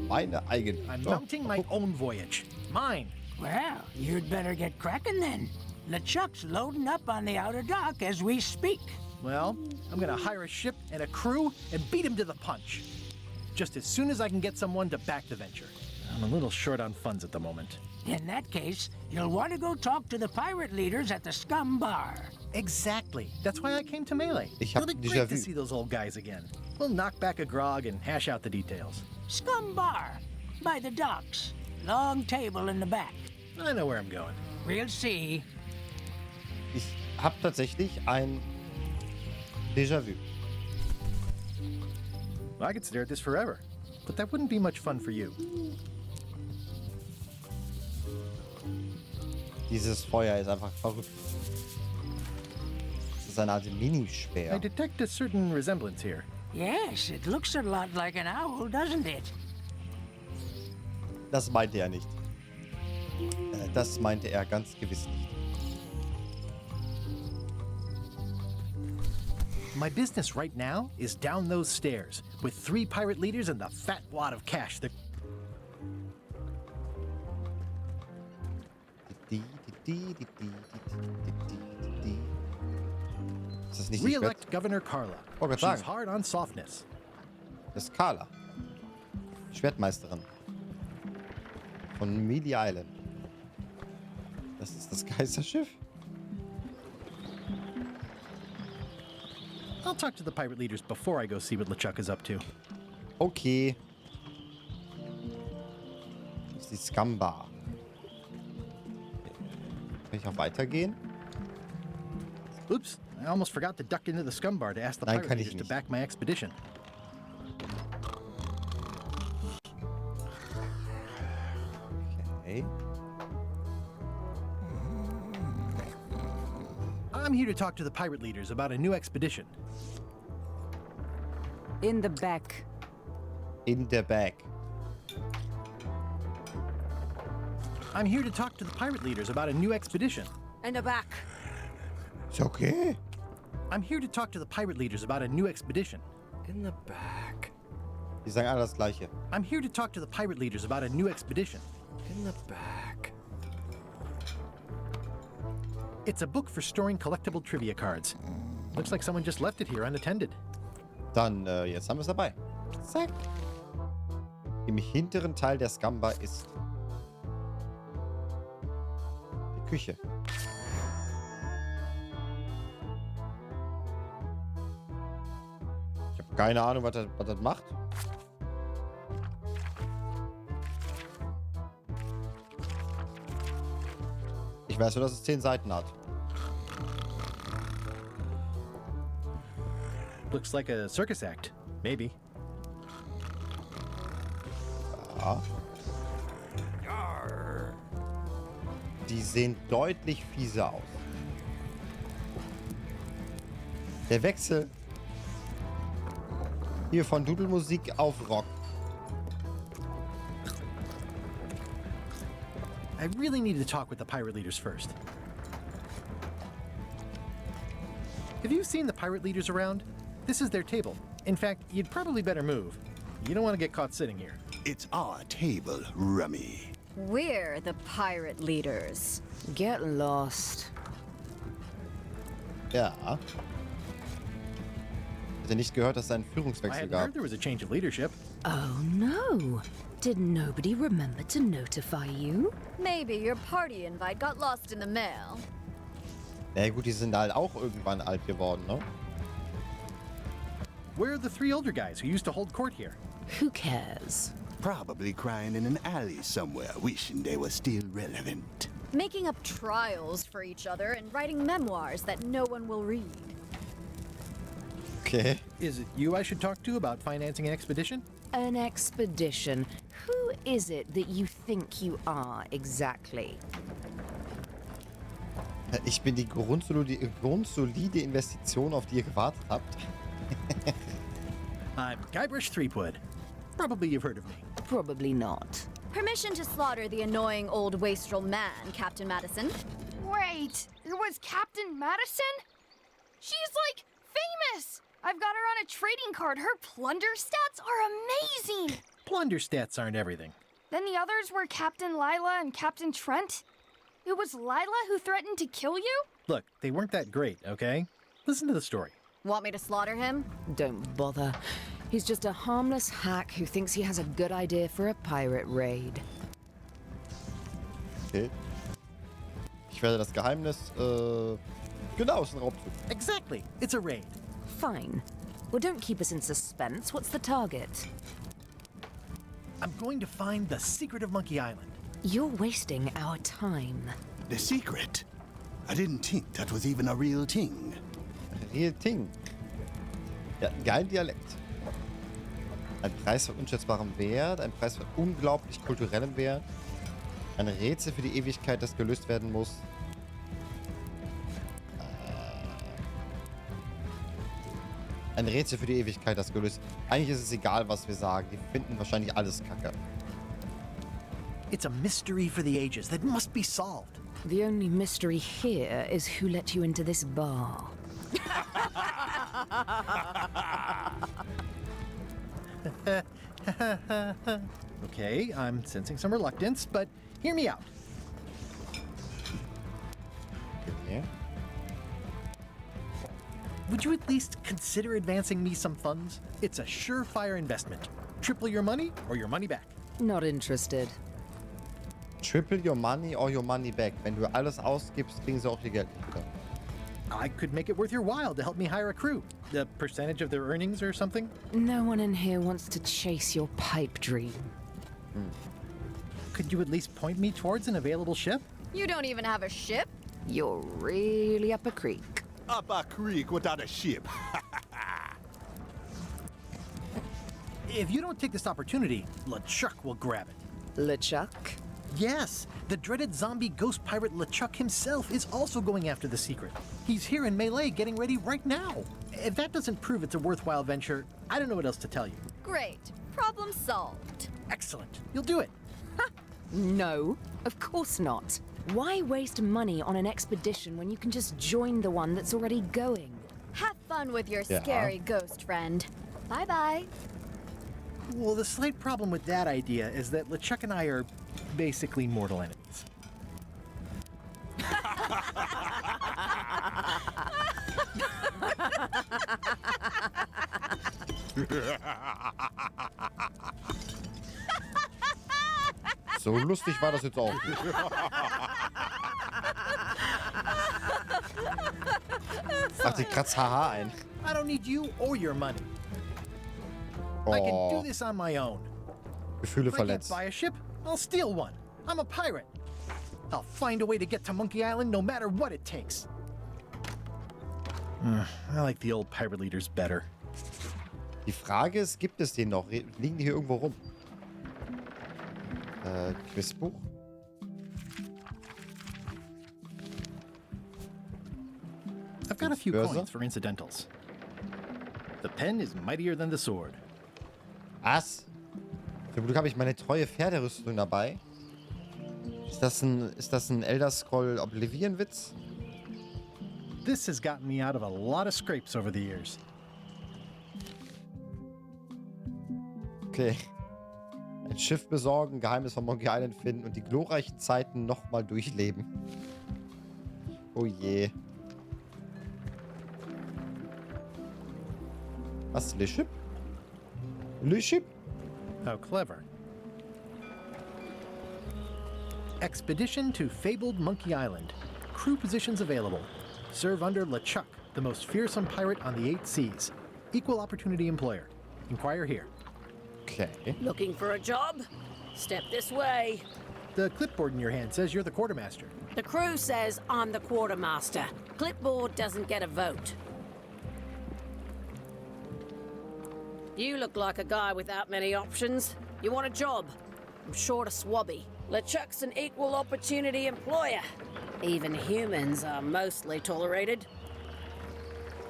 meine eigene. I'm So. mounting my own voyage. Mine. Well, you'd better get cracking then. LeChuck's loading up on the outer dock as we speak. Well, I'm gonna hire a ship and a crew and beat him to the punch. Just as soon as I can get someone to back the venture. I'm a little short on funds at the moment. In that case, you'll want to go talk to the pirate leaders at the Scum Bar. Exactly. That's why I came to Mêlée. Ich hab It'll be déjà great to vu. see those old guys again. We'll knock back a grog and hash out the details. Scum Bar, by the docks. Long table in the back. I know where I'm going. We'll see. Ich habe tatsächlich ein Déjà-vu. I could stare at this forever, but that wouldn't be much fun for you. Dieses Feuer ist einfach verrückt. Das ist eine Art I Minispeer. detect a certain resemblance here. Yes, it looks a lot like an owl, doesn't it? Das meinte er nicht. Das meinte er ganz gewiss nicht. My business right now is down those stairs, with 3 pirate leaders and the fat wad of cash that... Ist das nicht die Re-elect Governor Carla. Oh, Gott She's sagen. hard on softness. Das ist Carla. Schwertmeisterin. Von Mêlée Island. Das ist das Geisterschiff? I'll talk to the pirate leaders before I go see what LeChuck is up to. Okay. Das ist die Scum Bar. Kann ich auch weitergehen? Oops, I almost forgot to duck into the scum bar to ask the Nein, pirate kann ich leaders to nicht. back my expedition. Okay. I'm here to talk to the pirate leaders about a new expedition. In the back. In der Bag. I'm here to talk to the pirate leaders about a new expedition. In the back. Ist okay. I'm here to talk to the pirate leaders about a new expedition. In the back. Die sagen alle das Gleiche. I'm here to talk to the pirate leaders about a new expedition. In the back. It's a book for storing collectible trivia cards. Looks like someone just left it here unattended. Dann, jetzt haben wir es dabei. Zack. im hinteren Teil der Scamba ist die Küche. Ich habe keine Ahnung, was das macht. Ich weiß nur, dass es 10 Seiten hat. Looks like a circus act. Maybe. Ja. Die sehen deutlich fieser aus. Der Wechsel hier von Dudelmusik auf Rock. I really need to talk with the pirate leaders first. Have you seen the pirate leaders around? This is their table. In fact, you'd probably better move. You don't want to get caught sitting here. It's our table, Rummy. We're the pirate leaders. Get lost. Ja. Hat er nicht gehört, dass es einen I Führungswechsel hadn't gab? heard there was a change of leadership. Oh no. Did nobody remember to notify you? Maybe your party invite got lost in the mail. Na gut, die sind halt auch irgendwann alt geworden, ne? Where are the 3 older guys who used to hold court here? Who cares? Probably crying in an alley somewhere, wishing they were still relevant. Making up trials for each other and writing memoirs that no one will read. Okay. Is it you I should talk to about financing an expedition? An expedition? Who is it that you think you are exactly? Ich bin die grundsolide Investition, auf die ihr gewartet habt. I'm Guybrush Threepwood. Probably you've heard of me. Probably not. Permission to slaughter the annoying old wastrel man, Captain Madison. Wait, it was Captain Madison? She's like famous! I've got her on a trading card. Her plunder stats are amazing! Plunder stats aren't everything. Then the others were Captain Lila and Captain Trent. It was Lila who threatened to kill you? Look, they weren't that great, okay? Listen to the story. Want me to slaughter him? Don't bother. He's just a harmless hack who thinks he has a good idea for a pirate raid. Okay. Ich werde das Geheimnis, genau, es ist ein Raubzug. Exactly. It's a raid. Fine. Well, don't keep us in suspense. What's the target? I'm going to find the secret of Monkey Island. You're wasting our time. The secret? I didn't think that was even a real thing. Real Ting. Ja, geilen Dialekt. Ein Preis von unschätzbarem Wert, ein Preis von unglaublich kulturellem Wert, ein Rätsel für die Ewigkeit, das gelöst werden muss. Ein Rätsel für die Ewigkeit, das gelöst. Eigentlich ist es egal, was wir sagen. Die finden wahrscheinlich alles Kacke. It's a mystery for the ages that must be solved. The only mystery here is who let you into this bar. Okay, I'm sensing some reluctance, but hear me out. Okay. Would you at least consider advancing me some funds? It's a surefire investment. Triple your money or your money back. Not interested. Triple your money or your money back. Wenn du alles ausgibst, kriegen sie auch ihr Geld wieder. I could make it worth your while to help me hire a crew. A percentage of their earnings or something? No one in here wants to chase your pipe dream. Could you at least point me towards an available ship? You don't even have a ship? You're really up a creek. Up a creek without a ship. If you don't take this opportunity, LeChuck will grab it. LeChuck? Yes, the dreaded zombie ghost pirate LeChuck himself is also going after the secret. He's here in Mêlée getting ready right now. If that doesn't prove it's a worthwhile venture, I don't know what else to tell you. Great. Problem solved. Excellent. You'll do it. No, of course not. Why waste money on an expedition when you can just join the one that's already going? Have fun with your Yeah. scary ghost friend. Bye-bye. Well, the slight problem with that idea is that LeChuck and I are basically mortal enemies. So lustig war das jetzt auch nicht. Ach, die kratzt Haha ein. I don't need you or your money. I can do Oh, this on my own. Gefühle If I can't verletzt. buy a ship, I'll steal one. I'm a pirate. I'll find a way to get to Monkey Island no matter what it takes. I like the old pirate leaders better. Die Frage ist, gibt es den noch? Liegen die hier irgendwo rum? Quizbuch? I've got a few Börse? coins for incidentals. The pen is mightier than the sword. Was? Zum Glück habe ich meine treue Pferderüstung dabei. Ist das ein Elder Scroll Oblivion Witz? This has gotten me out of a lot of scrapes over the years. Okay. Ein Schiff besorgen, Geheimnis von Monkey Island finden und die glorreichen Zeiten nochmal durchleben. Oh je. Was? Le Ship? Le Ship? How clever. Expedition to fabled Monkey Island. Crew positions available. Serve under LeChuck, the most fearsome pirate on the 8 seas. Equal opportunity employer. Inquire here. Okay. Looking for a job? Step this way. The clipboard in your hand says you're the quartermaster. The crew says I'm the quartermaster. Clipboard doesn't get a vote. You look like a guy without many options. You want a job? I'm short of swabby. LeChuck's an equal opportunity employer. Even humans are mostly tolerated.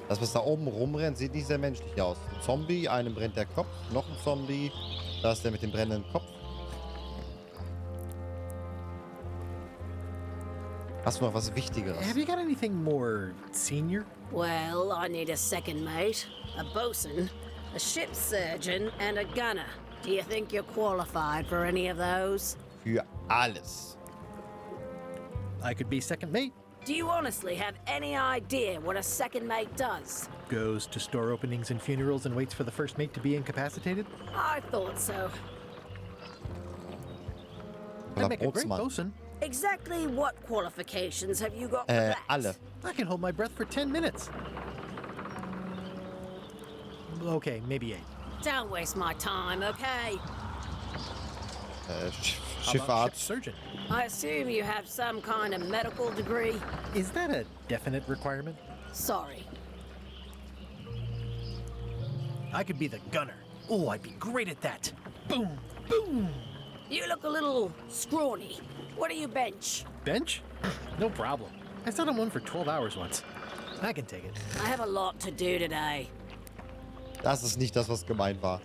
Das, was da oben rumrennt, sieht nicht sehr menschlich aus. Ein Zombie, einem brennt der Kopf, noch ein Zombie. Da ist der mit dem brennenden Kopf. Hast du noch was Wichtigeres? Have you got anything more senior? Well, I need a second mate, a bosun, a ship surgeon, and a gunner. Do you think you're qualified for any of those? Für alles. I could be second mate. Do you honestly have any idea what a second mate does? Goes to store openings and funerals and waits for the first mate to be incapacitated. I thought so. I'd make a great bosun. Exactly what qualifications have you got for that? Alle. I can hold my breath for 10 minutes. Okay, maybe 8. Don't waste my time, okay? How about Schifffahrt. ship surgeon? I assume you have some kind of medical degree? Is that a definite requirement? Sorry. I could be the gunner. Oh, I'd be great at that. Boom, boom. You look a little scrawny. What do you bench? Bench? No problem. I sat on one for 12 hours once. I can take it. I have a lot to do today. Das ist nicht das, was gemeint war.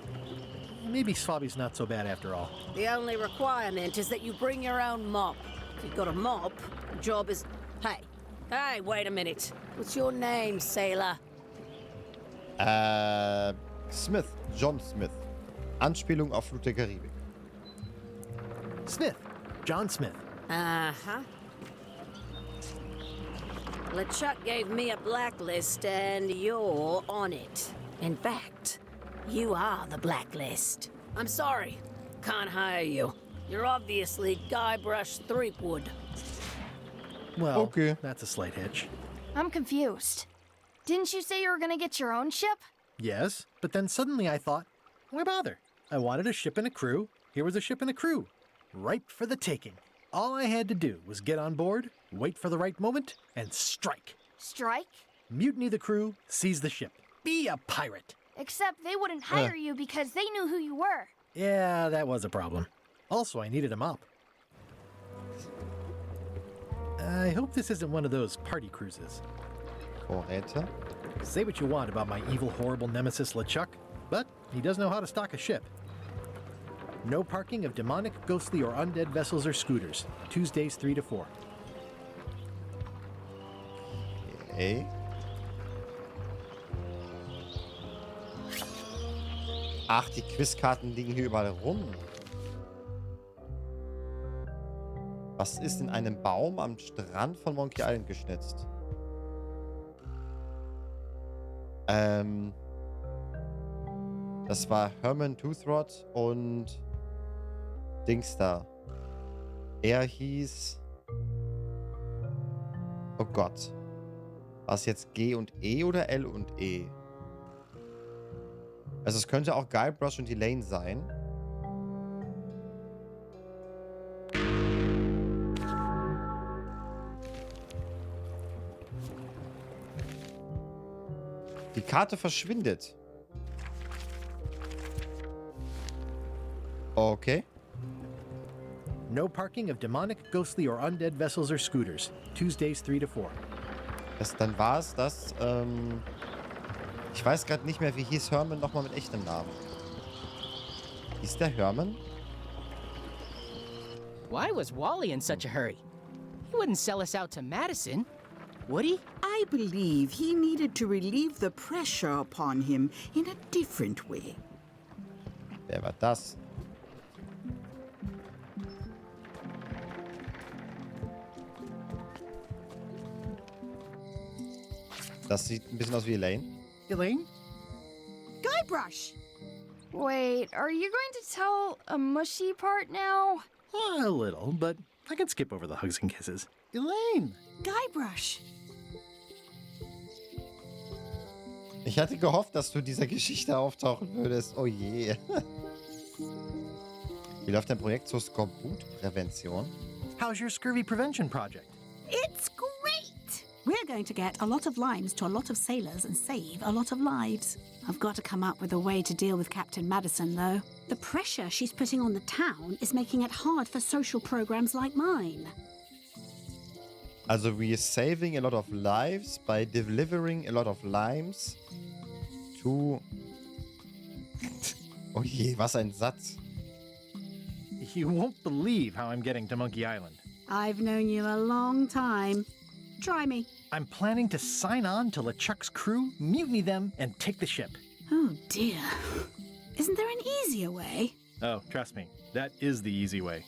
Maybe Swabby's not so bad after all. The only requirement is that you bring your own mop. If you've got a mop, the job is... Hey, wait a minute. What's your name, sailor? Smith. John Smith. Anspielung auf Flut der Karibik. Smith. John Smith. Uh-huh. LeChuck gave me a blacklist, and you're on it. In fact, you are the blacklist. I'm sorry. Can't hire you. You're obviously Guybrush Threepwood. Well, Okay. that's a slight hitch. I'm confused. Didn't you say you were gonna get your own ship? Yes, but then suddenly I thought, why bother? I wanted a ship and a crew. Here was a ship and a crew. Ripe for the taking. All I had to do was get on board, wait for the right moment, and strike. Strike? Mutiny the crew, seize the ship. Be a pirate. Except they wouldn't hire you because they knew who you were. Yeah, that was a problem. Also, I needed a mop. I hope this isn't one of those party cruises. Vorräte. Say what you want about my evil, horrible nemesis LeChuck, but he does know how to stock a ship. No parking of demonic, ghostly, or undead vessels or scooters. Tuesdays 3 to 4. Okay. Ach, die Quizkarten liegen hier überall rum. Was ist in einem Baum am Strand von Monkey Island geschnitzt? Das war Herman Toothrot und Dings da. Er hieß... Oh Gott. War es jetzt G und E oder L und E? Also es könnte auch Guybrush und Elaine sein. Die Karte verschwindet. Okay. No parking of demonic, ghostly, or undead vessels or scooters. Tuesdays 3 to 4. Dann war es das. Ich weiß gerade nicht mehr, wie hieß Herman nochmal mit echtem Namen. Hieß der Herman? Why was Wally in such a hurry? He wouldn't sell us out to Madison, would he? I believe he needed to relieve the pressure upon him in a different way. Wer war das? Das sieht ein bisschen aus wie Elaine. Elaine? Guybrush! Wait, are you going to tell a mushy part now? A little, but I can skip over the hugs and kisses. Elaine! Guybrush! Ich hatte gehofft, dass du in dieser Geschichte auftauchen würdest. Oh je. Wie läuft dein Projekt zur Skorbutprävention? How's your scurvy prevention project? It's great! We're going to get a lot of limes to a lot of sailors and save a lot of lives. I've got to come up with a way to deal with Kapitän Madison, though. The pressure she's putting on the town is making it hard for social programs like mine. Also, we are saving a lot of lives by delivering a lot of limes to... Oh je, was ein Satz. You won't believe how I'm getting to Monkey Island. I've known you a long time. Try me. I'm planning to sign on to LeChuck's crew, mutiny them, and take the ship. Oh dear. Isn't there an easier way? Oh, trust me, that is the easy way.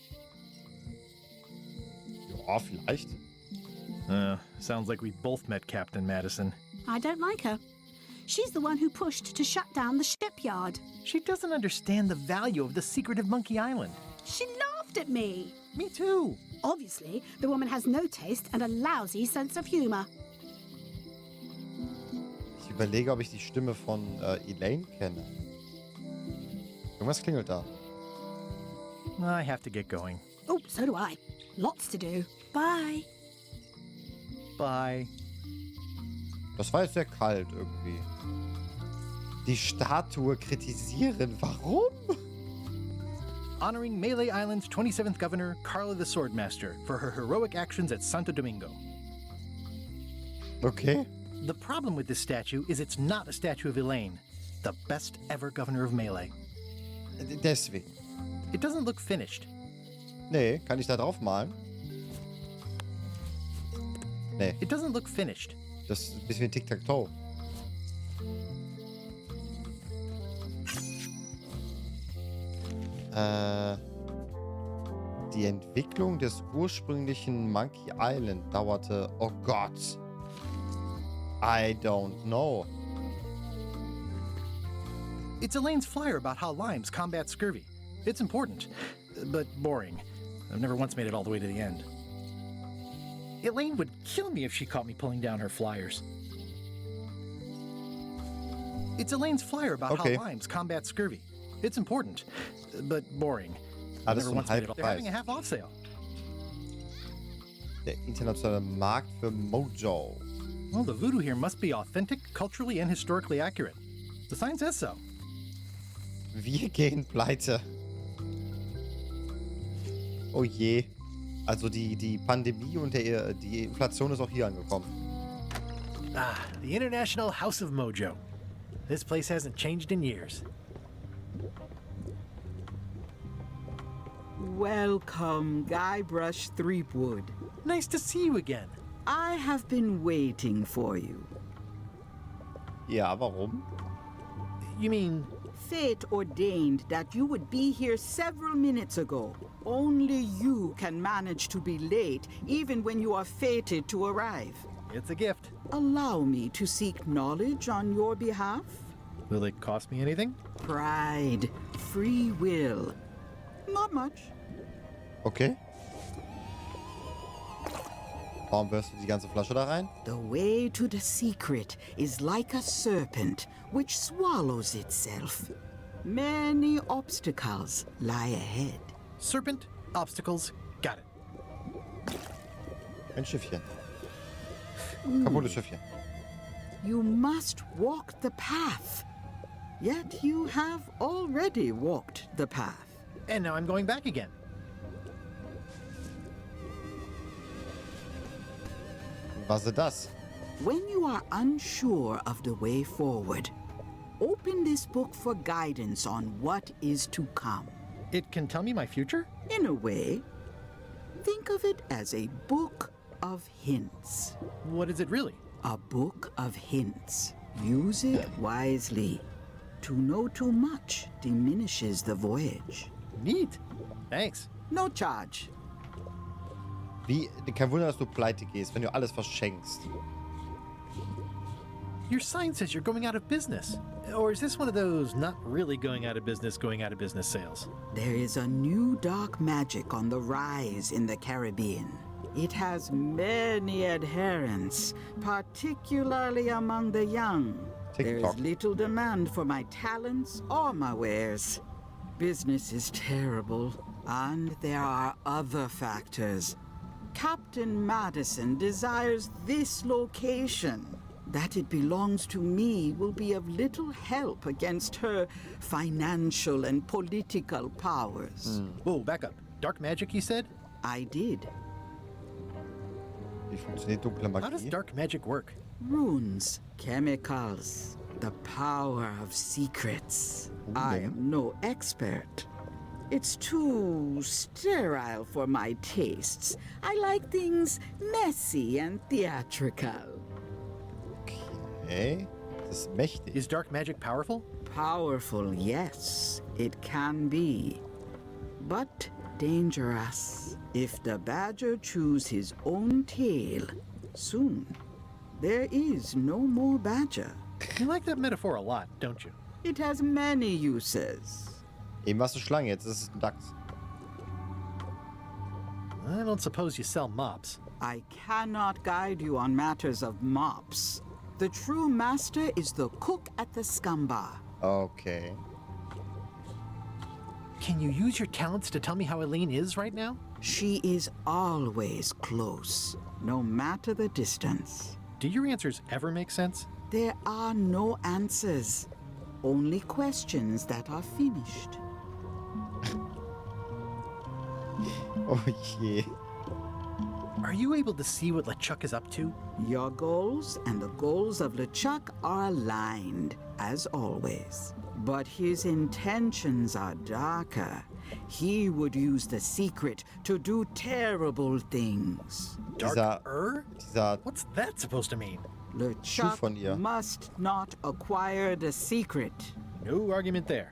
Ja, vielleicht. Sounds like we both met Captain Madison. I don't like her. She's the one who pushed to shut down the shipyard. She doesn't understand the value of the secret of Monkey Island. She laughed at me. Me too. Obviously, the woman has no taste and a lousy sense of humor. Ich überlege, ob ich die Stimme von Elaine kenne. Irgendwas klingelt da. I have to get going. Oh, so do I. Lots to do. Bye. Bye. Das war jetzt sehr kalt irgendwie. Die Statue kritisieren. Warum? Honoring Mêlée Island's 27th governor, Carla the Swordmaster, for her heroic actions at Santo Domingo. Okay. The problem with this statue is it's not a statue of Elaine, the best ever governor of Mêlée. Deswegen. It doesn't look finished. Nee, kann ich da drauf malen? Nee. It doesn't look finished. Das ist ein bisschen wie Tic-Tac-Toe. Die Entwicklung des ursprünglichen Monkey Island dauerte... Oh Gott. I don't know. It's Elaine's flyer about how limes combat scurvy. It's important, but boring. I've never once made it all the way to the end. Elaine would kill me if she caught me pulling down her flyers. It's Elaine's flyer about how limes combat scurvy. It's important, but boring. I've never once made it all. They're having a half-off sale. Der internationale Markt für Mojo. Well, the voodoo here must be authentic, culturally and historically accurate. The sign says so. Wir gehen pleite. Oh je. Also die Pandemie und die Inflation ist auch hier angekommen. Ah, the International House of Mojo. This place hasn't changed in years. Welcome, Guybrush Threepwood. Nice to see you again. I have been waiting for you. Ja, warum? You mean... Fate ordained that you would be here several minutes ago. Only you can manage to be late, even when you are fated to arrive. It's a gift. Allow me to seek knowledge on your behalf. Will it cost me anything? Pride, free will. Not much. Okay. Warum wirfst du die ganze Flasche da rein? The way to the secret is like a serpent which swallows itself. Many obstacles lie ahead. Serpent, obstacles, got it. Ein Schiffchen. Kaputtes Schiffchen. You must walk the path. Yet you have already walked the path. And now I'm going back again. Was ist das? When you are unsure of the way forward, open this book for guidance on what is to come. It can tell me my future? In a way, think of it as a book of hints. What is it really? A book of hints. Use it wisely. To know too much diminishes the voyage. Neat. Thanks. No charge. Wie? Kein Wunder, dass du pleite gehst, wenn du alles verschenkst. Your sign says you're going out of business. Or is this one of those not really going out of business sales? There is a new dark magic on the rise in the Caribbean. It has many adherents, particularly among the young. There is little demand for my talents or my wares. Business is terrible, and there are other factors. Captain Madison desires this location. That it belongs to me will be of little help against her financial and political powers. Whoa, back up. Dark magic, you said? I did. Wie funktioniert dunkle Magie? How does dark magic work? Runes, chemicals, the power of secrets. I am no expert. It's too sterile for my tastes. I like things messy and theatrical. Okay, das ist mächtig. Is dark magic powerful? Powerful, yes, it can be. But dangerous. If the badger chews his own tail, soon there is no more badger. You like that metaphor a lot, don't you? It has many uses. Eben warst du Schlange, jetzt ist es ein Dachs. I don't suppose you sell mops. I cannot guide you on matters of mops. The true master is the cook at the scum bar. Okay. Can you use your talents to tell me how Elaine is right now? She is always close, no matter the distance. Do your answers ever make sense? There are no answers, only questions that are finished. Oh je. Are you able to see what LeChuck is up to? Your goals and the goals of LeChuck are aligned, as always. But his intentions are darker. He would use the secret to do terrible things. Darker? What's that supposed to mean? LeChuck must not acquire the secret. No argument there.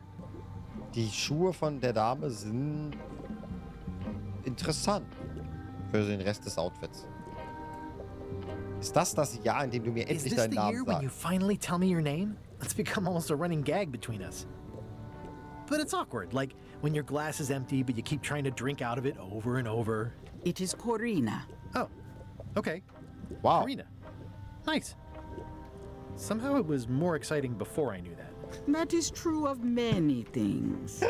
Die Schuhe von der Dame sind interessant für den Rest des Outfits. Ist das das Jahr, in dem du mir endlich deinen Namen sagst? When you finally tell me your name? It's become almost a running gag between us. But it's awkward, like when your glass is empty but you keep trying to drink out of it over and over. It is Corina. Oh, okay. Wow. Corina. Nice. Somehow it was more exciting before I knew that. That is true of many things.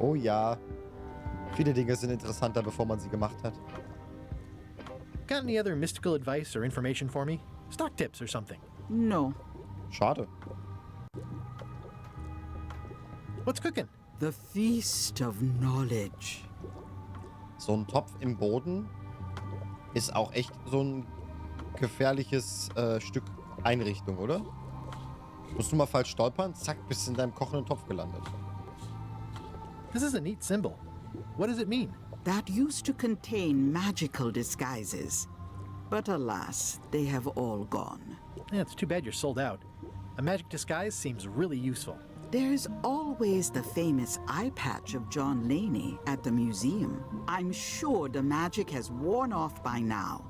Oh ja. Viele Dinge sind interessanter, bevor man sie gemacht hat. Got any other mystical advice or information for me? Stock tips or something? No. Schade. What's cooking? The feast of knowledge. So ein Topf im Boden ist auch echt so ein gefährliches Stück Einrichtung, oder? Musst du mal falsch stolpern, zack, bist du in deinem kochenden Topf gelandet. This is a neat symbol. What does it mean? That used to contain magical disguises. But alas, they have all gone. Yeah, it's too bad you're sold out. A magic disguise seems really useful. There's always the famous eye patch of John Laney at the museum. I'm sure the magic has worn off by now.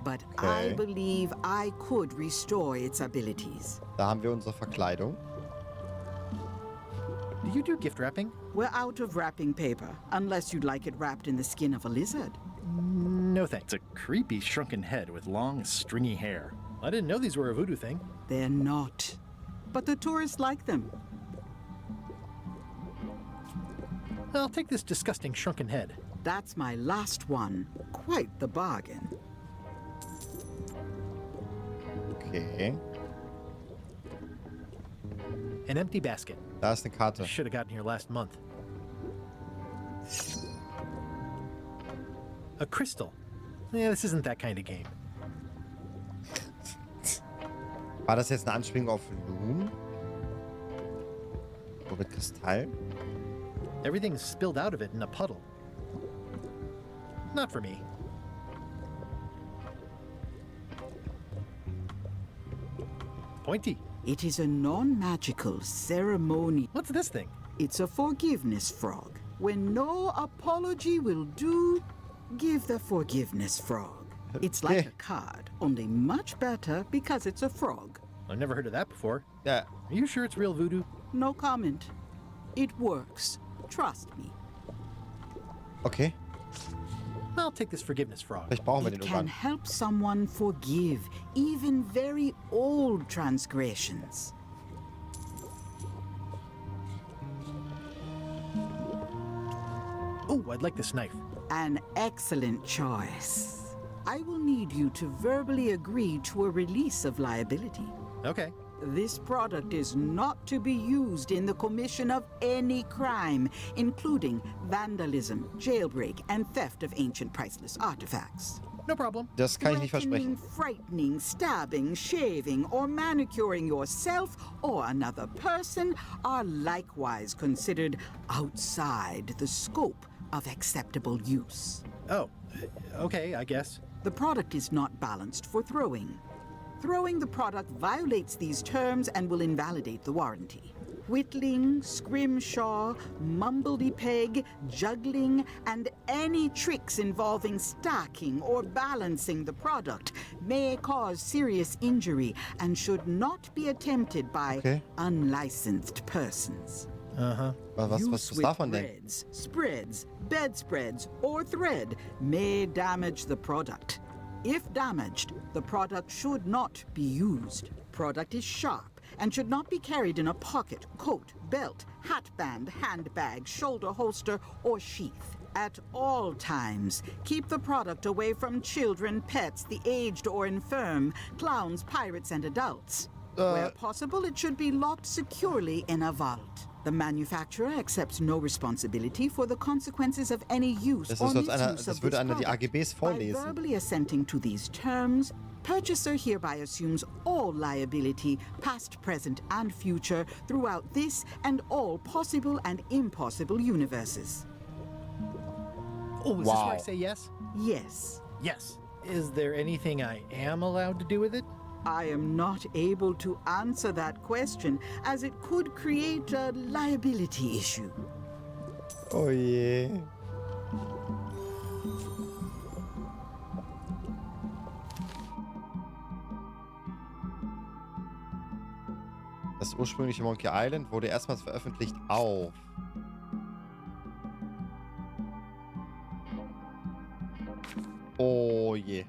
But I believe I could restore its abilities. Da haben wir unsere Verkleidung. Do you do gift wrapping? We're out of wrapping paper, unless you'd like it wrapped in the skin of a lizard. No thanks. It's a creepy shrunken head with long, stringy hair. I didn't know these were a voodoo thing. They're not. But the tourists like them. I'll take this disgusting shrunken head. That's my last one. Quite the bargain. Okay. An empty basket. Da ist eine Karte. Should have gotten here last month. A crystal. Yeah, this isn't that kind of game. War das jetzt eine Anspielung auf Loom? Oder Kristall? Everything's spilled out of it in a puddle. Not for me. Pointy. It is a non-magical ceremony. What's this thing? It's a forgiveness frog. When no apology will do, give the forgiveness frog. It's like a card, only much better because it's a frog. I've never heard of that before. Yeah. Are you sure it's real voodoo? No comment. It works. Trust me. Okay. I'll take this forgiveness frog. Vielleicht brauchen wir den It can irgendwann. help someone forgive even very old transgressions. Oh, I'd like this knife. An excellent choice. I will need you to verbally agree to a release of liability. Okay. This product is not to be used in the commission of any crime, including vandalism, jailbreak, and theft of ancient priceless artifacts. No problem. Das kann ich nicht versprechen. Frightening, stabbing, shaving, or manicuring yourself or another person are likewise considered outside the scope of acceptable use. Oh, okay, I guess. The product is not balanced for throwing. Throwing the product violates these terms and will invalidate the warranty. Whittling, scrimshaw, mumbledy-peg, juggling, and any tricks involving stacking or balancing the product may cause serious injury and should not be attempted by unlicensed persons. Was Use with davon denn? threads, spreads, bedspreads, or thread may damage the product. If damaged, the product should not be used. Product is sharp and should not be carried in a pocket, coat, belt, hatband, handbag, shoulder holster, or sheath. At all times, keep the product away from children, pets, the aged or infirm, clowns, pirates, and adults. Where possible, it should be locked securely in a vault. The manufacturer accepts no responsibility for the consequences of any use or misuse of this die AGBs product. By vorlesen. verbally assenting to these terms, purchaser hereby assumes all liability, past, present, and future, throughout this and all possible and impossible universes. Oh, is this where I say yes? Yes. Yes. Is there anything I am allowed to do with it? I am not able to answer that question, as it could create a liability issue. Oh je. Das ursprüngliche Monkey Island wurde erstmals veröffentlicht auf Oh je.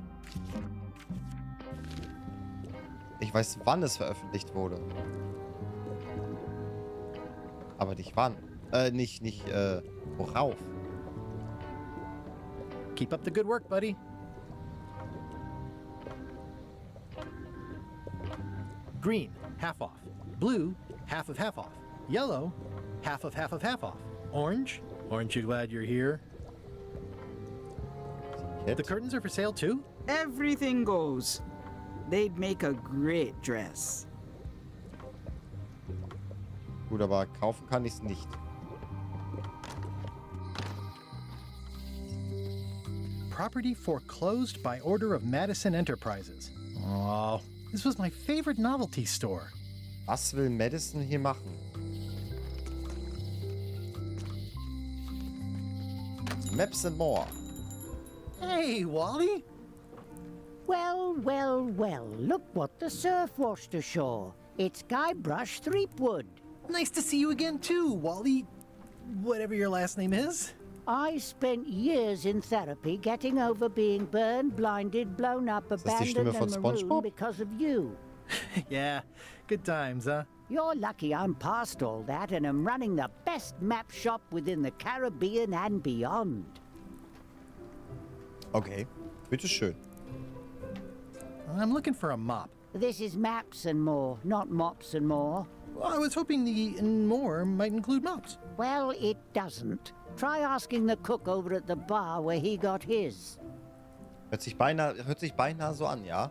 Ich weiß, wann es veröffentlicht wurde. Aber nicht wann. Worauf. Keep up the good work, buddy. Green, half off. Blue, half off. Yellow, half off. Orange, aren't you glad you're here? The curtains are for sale too? Everything goes. They'd make a great dress. Gut, aber kaufen kann ich es nicht. Property foreclosed by order of Madison Enterprises. Oh, this was my favorite novelty store. Was will Madison hier machen? Maps and more. Hey, Wally. Well, well, well, look what the surf washed ashore. It's Guybrush Threepwood. Nice to see you again too, Wally. Whatever your last name is. I spent years in therapy getting over being burned, blinded, blown up, abandoned and marooned because of you. Yeah, good times, huh? You're lucky I'm past all that and am running the best map shop within the Caribbean and beyond. Okay, bitteschön. I'm looking for a mop. This is maps and more, not mops and more. Well, I was hoping the and more might include mops. Well, it doesn't. Try asking the cook over at the bar where he got his. Hört sich beinahe so an, ja?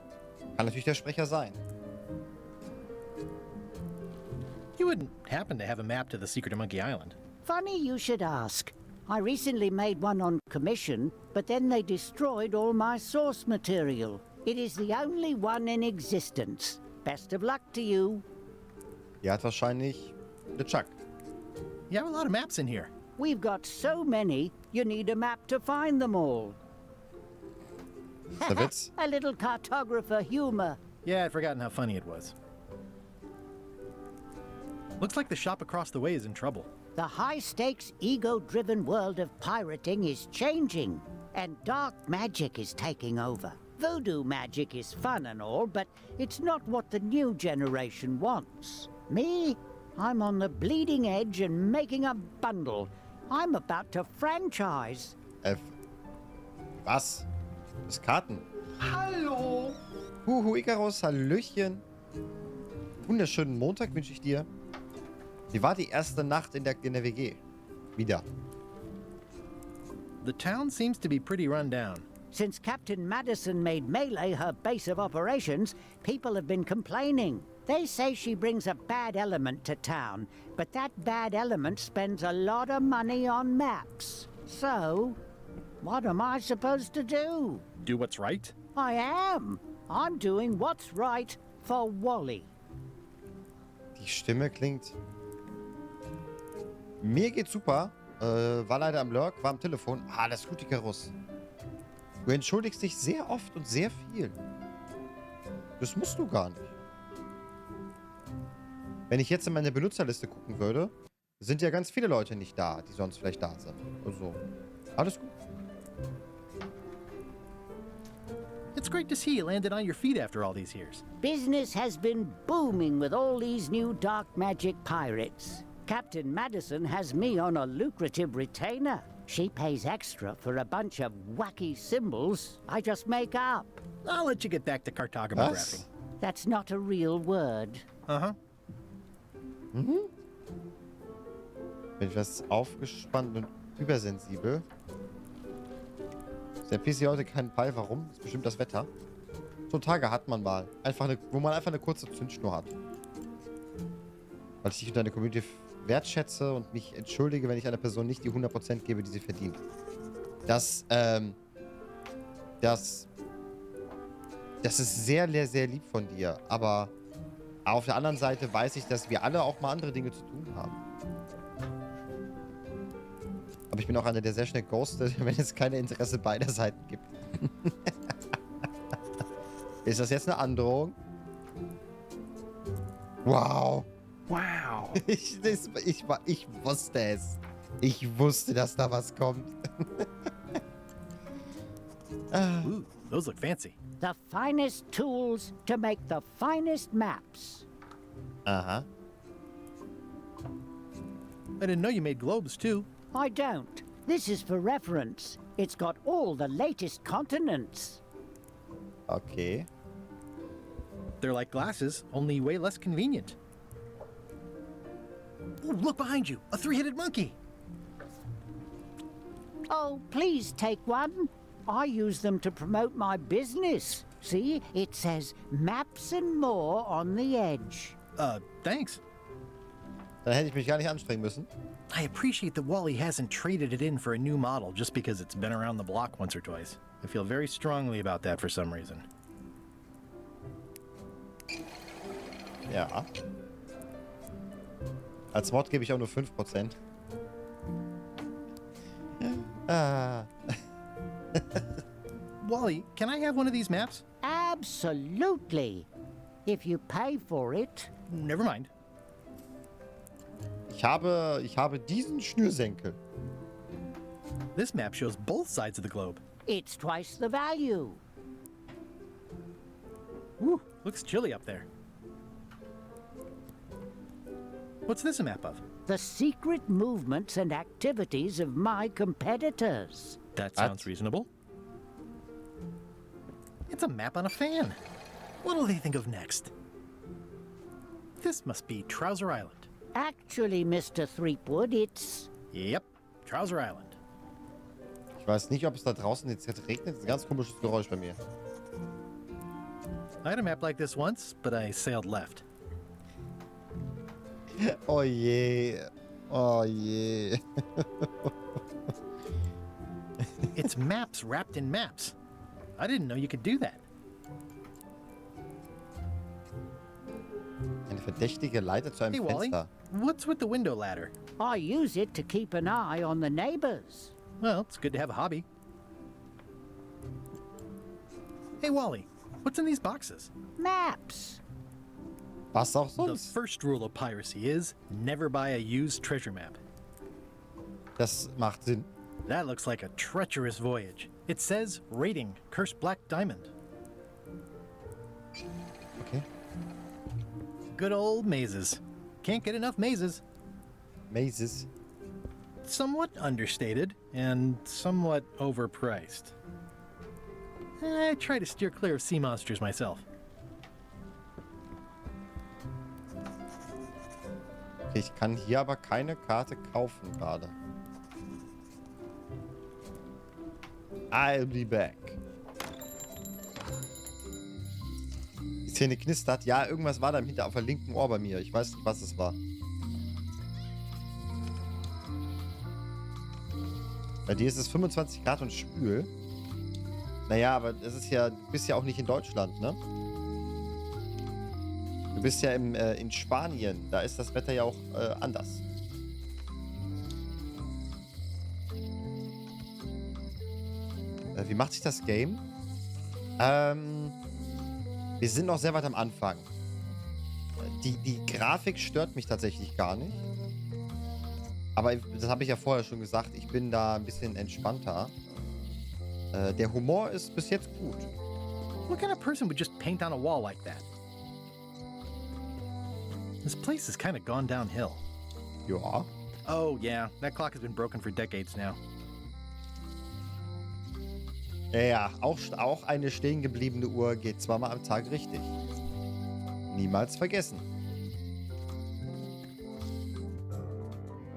Kann natürlich der Sprecher sein. You wouldn't happen to have a map to the secret of Monkey Island. Funny you should ask. I recently made one on commission, but then they destroyed all my source material. It is the only one in existence. Best of luck to you. Die hat wahrscheinlich LeChuck. You have a lot of maps in here. We've got so many, you need a map to find them all. Der Witz? A little cartographer humor. Yeah, I'd forgotten how funny it was. Looks like the shop across the way is in trouble. The high-stakes, ego-driven world of pirating is changing, and dark magic is taking over. Voodoo magic is fun and all, but it's not what the new generation wants. Me? I'm on the bleeding edge and making a bundle. I'm about to franchise. Was? Das Karten. Hallo! Huhu, Icarus, Hallöchen. Wunderschönen Montag wünsche ich dir. Wie war die erste Nacht in der WG? Wieder. The town seems to be pretty run down. Since Captain Madison made Mêlée her base of operations, people have been complaining. They say she brings a bad element to town, but that bad element spends a lot of money on maps. So, what am I supposed to do? Do what's right? I am. I'm doing what's right for Wally. Die Stimme klingt... Mir geht's super. War leider am Lurk, war am Telefon. Alles gut, Icarus. Du entschuldigst dich sehr oft und sehr viel. Das musst du gar nicht. Wenn ich jetzt in meine Benutzerliste gucken würde, sind ja ganz viele Leute nicht da, die sonst vielleicht da sind. Also, alles gut. It's great to see you landed on your feet after all these years. Business has been booming with all these new dark magic pirates. Captain Madison has me on a lucrative retainer. She pays extra for a bunch of wacky symbols I just make up. I'll let you get back to cartographing. That's not a real word. Uh-huh. Mhm. Bin ich was aufgespannt und übersensibel. Ist der PC heute keinen Ball? Warum? Das ist bestimmt das Wetter. So Tage hat man mal. Wo man einfach eine kurze Zündschnur hat. Weil ich dich und deine Community wertschätze und mich entschuldige, wenn ich einer Person nicht die 100% gebe, die sie verdient. Das ist sehr, sehr lieb von dir. Aber auf der anderen Seite weiß ich, dass wir alle auch mal andere Dinge zu tun haben. Aber ich bin auch einer, der sehr schnell ghostet, wenn es keine Interesse beider Seiten gibt. Ist das jetzt eine Androhung? Wow. Wow. Ich wusste es. Ich wusste, dass da was kommt. Ooh, those look fancy. The finest tools to make the finest maps. Uh-huh. I didn't know you made globes, too. I don't. This is for reference. It's got all the latest continents. Okay. They're like glasses, only way less convenient. Ooh, look behind you! A three-headed monkey! Oh, please take one. I use them to promote my business. See, it says maps and more on the edge. Thanks. Dann hätte ich mich gar nicht anstrengen müssen. I appreciate that Wally hasn't traded it in for a new model just because it's been around the block once or twice. I feel very strongly about that for some reason. Ja. Als Mod gebe ich auch nur 5%. Ah. Wally, can I have one of these maps? Absolutely. If you pay for it. Never mind. Ich habe diesen Schnürsenkel. This map shows both sides of the globe. It's twice the value. Woo, looks chilly up there. What's this a map of? The secret movements and activities of my competitors. That sounds reasonable. It's a map on a fan. What'll they think of next? This must be Trouser Island. Actually, Mr. Threepwood, it's... Yep, Trouser Island. Ich weiß nicht, ob es da draußen jetzt regnet. Das ist ein ganz komisches Geräusch bei mir. I had a map like this once, but I sailed left. Oh je. Oh je. It's maps wrapped in maps. I didn't know you could do that. Eine verdächtige Leiter zu einem Hey, Wally, Fenster. what's with the window ladder? I use it to keep an eye on the neighbors. Well, it's good to have a hobby. Hey, Wally, what's in these boxes? Maps. Was auch The sonst? first rule of piracy is never buy a used treasure map. Das macht Sinn. That looks like a treacherous voyage. It says rating, cursed black diamond. Okay. Good old mazes. Can't get enough mazes. Mazes. Somewhat understated and somewhat overpriced. I try to steer clear of sea monsters myself. Okay, ich kann hier aber keine Karte kaufen gerade. I'll be back. Die Szene knistert. Ja, irgendwas war da im auf der linken Ohr bei mir. Ich weiß nicht, was es war. Bei dir ist es 25 Grad und schwül. Naja, aber das ist ja, du bist ja auch nicht in Deutschland, ne? Du bist ja in Spanien. Da ist das Wetter ja auch anders. Wie macht sich das Game? Wir sind noch sehr weit am Anfang. Die Grafik stört mich tatsächlich gar nicht. Aber das habe ich ja vorher schon gesagt. Ich bin da ein bisschen entspannter. Der Humor ist bis jetzt gut. What kind of person would just paint on a wall like that? This place has kind of gone downhill. Ja. Oh, yeah. That clock has been broken for decades now. Ja, auch eine stehen gebliebene Uhr geht zweimal am Tag richtig. Niemals vergessen.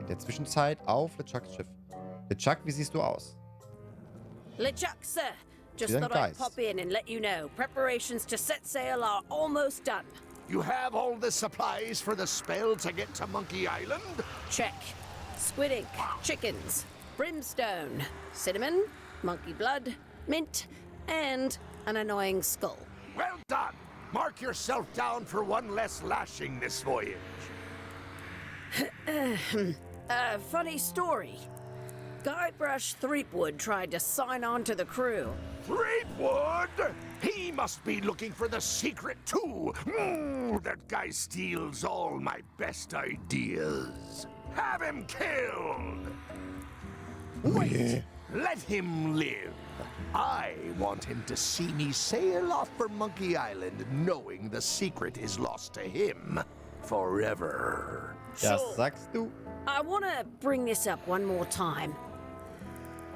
In der Zwischenzeit auf LeChucks Schiff. LeChuck, wie siehst du aus? LeChuck, sir. Just You're thought guys. I'd pop in and let you know. Preparations to set sail are almost done. You have all the supplies for the spell to get to Monkey Island? Check. Squid ink, chickens, brimstone, cinnamon, monkey blood, mint, and an annoying skull. Well done! Mark yourself down for one less lashing this voyage. Funny story. Guybrush Threepwood tried to sign on to the crew. Threepwood? He must be looking for the secret too. That guy steals all my best ideas. Have him killed. Wait, let him live. I want him to see me sail off for Monkey Island knowing the secret is lost to him forever. Das sagst du? I want to bring this up one more time.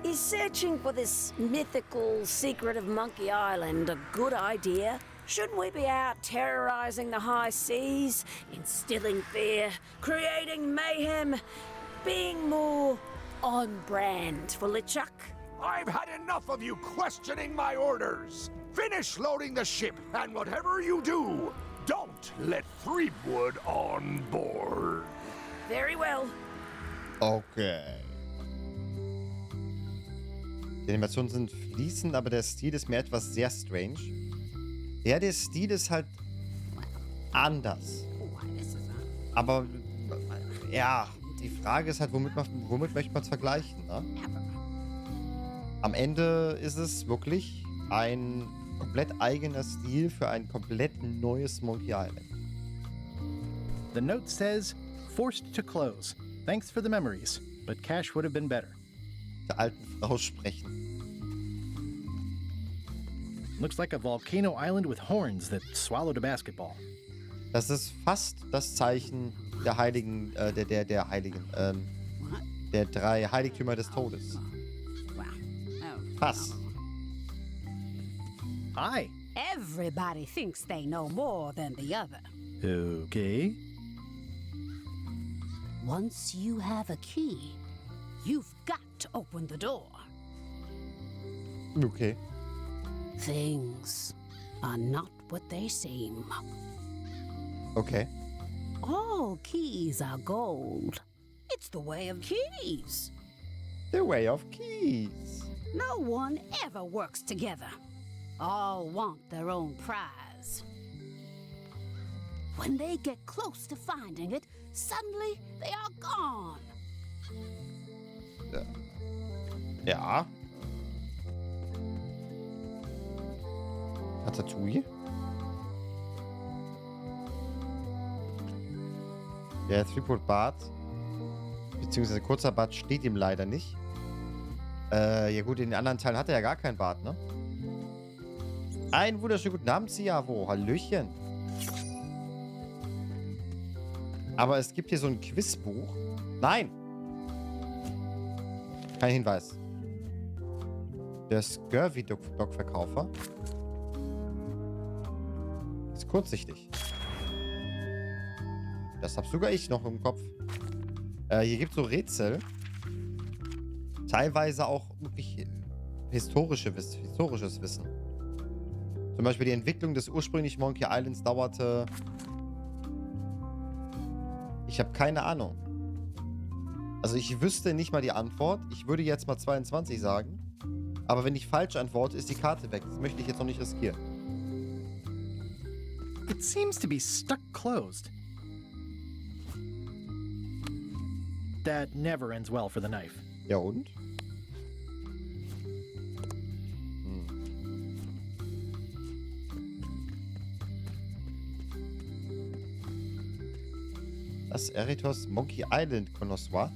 Is searching for this mythical secret of Monkey Island a good idea? Shouldn't we be out terrorizing the high seas, instilling fear, creating mayhem, being more on brand for LeChuck? I've had enough of you questioning my orders. Finish loading the ship, and whatever you do, don't let Threepwood on board. Very well. Okay. Die Animationen sind fließend, aber der Stil ist mir etwas sehr strange. Ja, der Stil ist halt anders. Aber ja, die Frage ist halt, womit möchte man es vergleichen, ne? Am Ende ist es wirklich ein komplett eigener Stil für ein komplett neues Monkey Island. The note says, forced to close. Thanks for the memories, but cash would have been better. der alten Frau sprechen. Looks like a volcano island with horns that swallowed a basketball. Das ist fast das Zeichen der Heiligen, der Heiligen, der 3 Heiligtümer des Todes. Fast. Hi. Everybody thinks they know more than the other. Okay. Once you have a key, you've got to open the door. Okay. Things are not what they seem. Okay. All keys are gold. It's the way of keys. The way of keys. No one ever works together. All want their own prize. When they get close to finding it, suddenly they are gone. Ja. Ratatouille. Der Threepwood-Bart, beziehungsweise kurzer Bart, steht ihm leider nicht. Ja gut, in den anderen Teilen hat er ja gar keinen Bart, ne? Einen wunderschönen guten Abend, Siavo. Hallöchen. Aber es gibt hier so ein Quizbuch. Nein! Kein Hinweis. Der Scurvy-Dog-Verkäufer ist kurzsichtig. Das hab sogar ich noch im Kopf. Hier gibt es so Rätsel. Teilweise auch wirklich historisches Wissen. Zum Beispiel die Entwicklung des ursprünglichen Monkey Islands dauerte... Ich habe keine Ahnung. Also ich wüsste nicht mal die Antwort. Ich würde jetzt mal 22 sagen. Aber wenn ich falsch antworte, ist die Karte weg. Das möchte ich jetzt noch nicht riskieren. It seems to be stuck closed. That never ends well for the knife. Ja und? Das Eritos Monkey Island Connoisseur.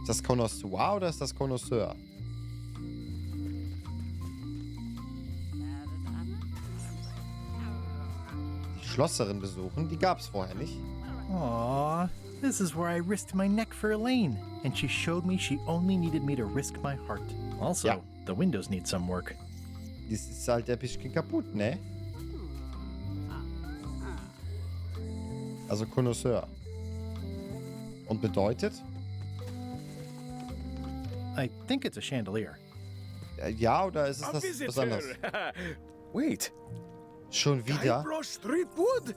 Ist das Connoisseur oder ist das Connoisseur? Die Schlosserin besuchen, die gab's vorher nicht. Aww, this is where I risked my neck for Elaine, and she showed me she only needed me to risk my heart. Also, ja. The windows need some work. Das ist halt ein bisschen kaputt, ne? Also Connoisseur. Und bedeutet? I think it's a chandelier. Ja, oder ist es das anderes? Wait. Schon wieder? Guybrush Threepwood?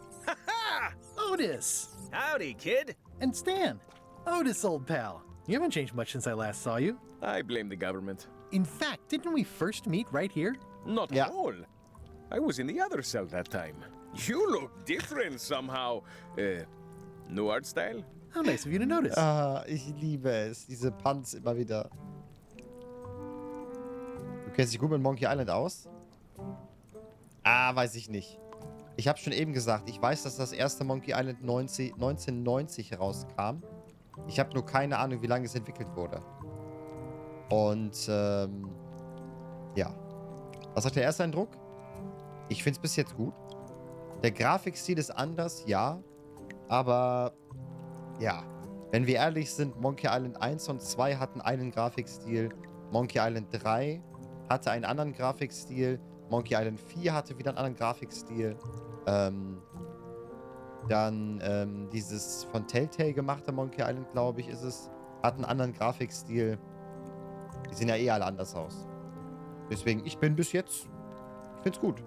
Otis! Howdy, kid. And Stan. Otis, old pal. You haven't changed much since I last saw you. I blame the government. In fact, didn't we first meet right here? Not at all. I was in the other cell that time. You look different somehow. New art style? How nice of you to notice. Ah, ich liebe es. Diese Punts immer wieder. Du kennst dich gut mit Monkey Island aus? Ah, weiß ich nicht. Ich habe schon eben gesagt, ich weiß, dass das erste Monkey Island 1990 rauskam. Ich habe nur keine Ahnung, wie lange es entwickelt wurde. Und, ja. Was sagt der erste Eindruck? Ich finde es bis jetzt gut. Der Grafikstil ist anders, ja. Aber, ja. Wenn wir ehrlich sind, Monkey Island 1 und 2 hatten einen Grafikstil. Monkey Island 3 hatte einen anderen Grafikstil. Monkey Island 4 hatte wieder einen anderen Grafikstil. Dann dieses von Telltale gemachte Monkey Island, glaube ich, ist es. Hat einen anderen Grafikstil. Die sehen ja eh alle anders aus. Deswegen, ich bin bis jetzt... Ich find's gut.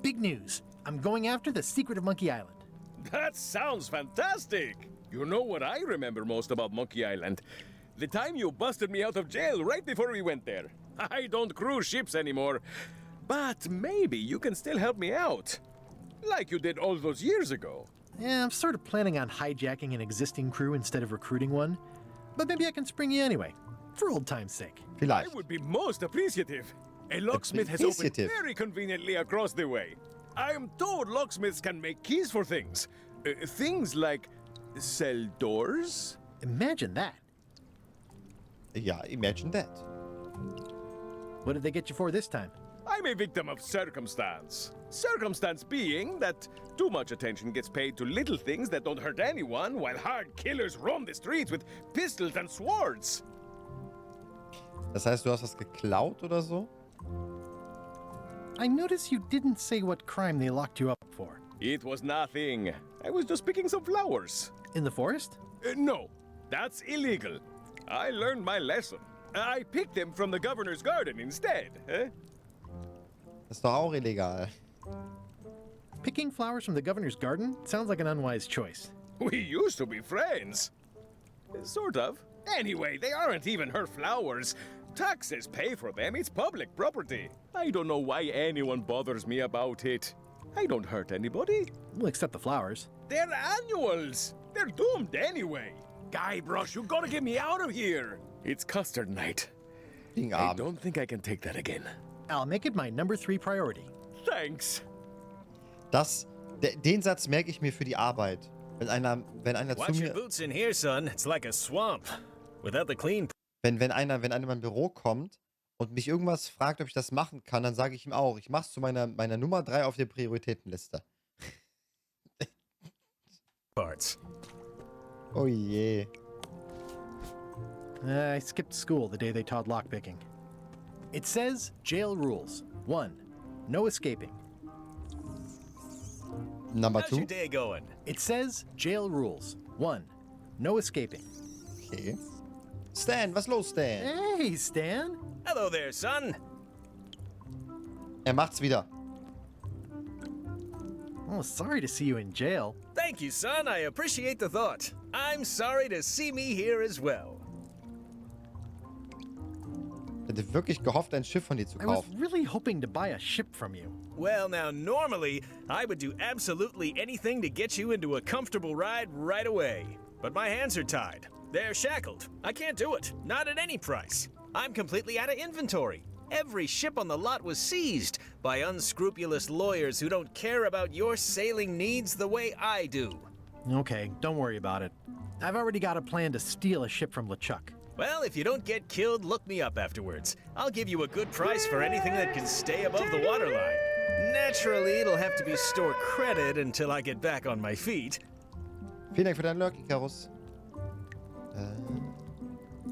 Big news. I'm going after the secret of Monkey Island. That sounds fantastic! You know what I remember most about Monkey Island? The time you busted me out of jail right before we went there. I don't cruise ships anymore. But maybe you can still help me out. Like you did all those years ago. Yeah, I'm sort of planning on hijacking an existing crew instead of recruiting one. But maybe I can spring you anyway. For old time's sake. Vielleicht. I would be most appreciative. A locksmith has opened very conveniently across the way. I am told locksmiths can make keys for things. Things like cell doors? Imagine that. Ja, imagine that. What did they get you for this time? I'm a victim of circumstance. Circumstance being that too much attention gets paid to little things that don't hurt anyone, while hard killers roam the streets with pistols and swords. Das heißt, du hast was geklaut oder so? I notice you didn't say what crime they locked you up for. It was nothing. I was just picking some flowers. In the forest? No, that's illegal. I learned my lesson. I picked them from the governor's garden instead. Das ist doch auch illegal. Picking flowers from the governor's garden sounds like an unwise choice. We used to be friends. Sort of. Anyway, they aren't even her flowers. Taxes pay for them. It's public property. I don't know why anyone bothers me about it. I don't hurt anybody. Well, except the flowers. They're annuals. They're doomed anyway. Guybrush, you gotta get me out of here. It's custard night. I don't think I can take that again. I'll make it my number 3 priority. Thanks. Den Satz merke ich mir für die Arbeit. Wenn einer zu mir... boots in here, son. It's like a swamp. Without the clean... Wenn einer in mein Büro kommt und mich irgendwas fragt, ob ich das machen kann, dann sage ich ihm auch, ich mach's zu meiner Nummer 3 auf der Prioritätenliste. Parts. Oh je. I skipped school the day they taught lockpicking. It says jail rules. 1. No escaping. Number 2. How's your day going? It says jail rules. 1. No escaping. Okay. Stan, was los, Stan? Hey, Stan. Hello there, son. Macht's wieder. Oh, sorry to see you in jail. Thank you, son. I appreciate the thought. I'm sorry to see me here as well. Ich hätte wirklich gehofft, ein Schiff von dir zu I was kaufen. really hoping to buy a ship from you. Well, now, normally, I would do absolutely anything to get you into a comfortable ride right away. But my hands are tied. They're shackled. I can't do it. Not at any price. I'm completely out of inventory. Every ship on the lot was seized by unscrupulous lawyers who don't care about your sailing needs the way I do. Okay, don't worry about it. I've already got a plan to steal a ship from LeChuck. Well, if you don't get killed, look me up afterwards. I'll give you a good price for anything that can stay above the waterline. Naturally, it'll have to be store credit until I get back on my feet. Vielen Dank für deinen Lurk, Icarus.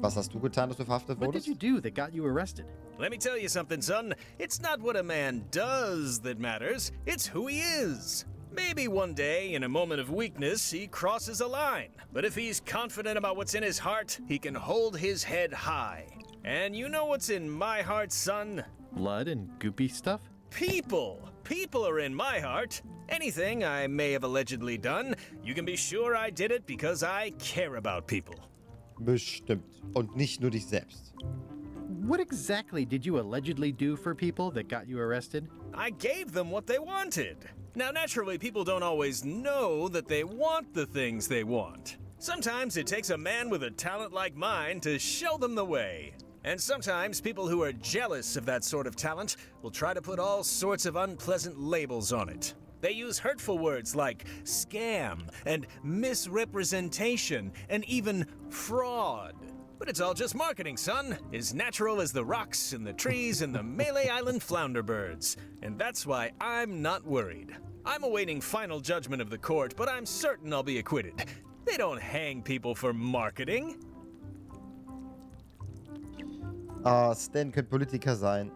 Was hast du getan, dass du verhaftet What did wurdest? you do that got you arrested? Let me tell you something, son. It's not what a man does that matters, it's who he is. Maybe one day, in a moment of weakness, he crosses a line. But if he's confident about what's in his heart, he can hold his head high. And you know what's in my heart, son? Blood and goopy stuff? People! People are in my heart. Anything I may have allegedly done, you can be sure I did it because I care about people. Bestimmt. Und nicht nur dich selbst. What exactly did you allegedly do for people that got you arrested? I gave them what they wanted. Now, naturally, people don't always know that they want the things they want. Sometimes it takes a man with a talent like mine to show them the way. And sometimes people who are jealous of that sort of talent will try to put all sorts of unpleasant labels on it. They use hurtful words like scam and misrepresentation and even fraud. But it's all just marketing, son. As natural as the rocks and the trees and the Mêlée Island flounder birds. And that's why I'm not worried. I'm awaiting final judgment of the court, but I'm certain I'll be acquitted. They don't hang people for marketing. Stan könnte Politiker sein.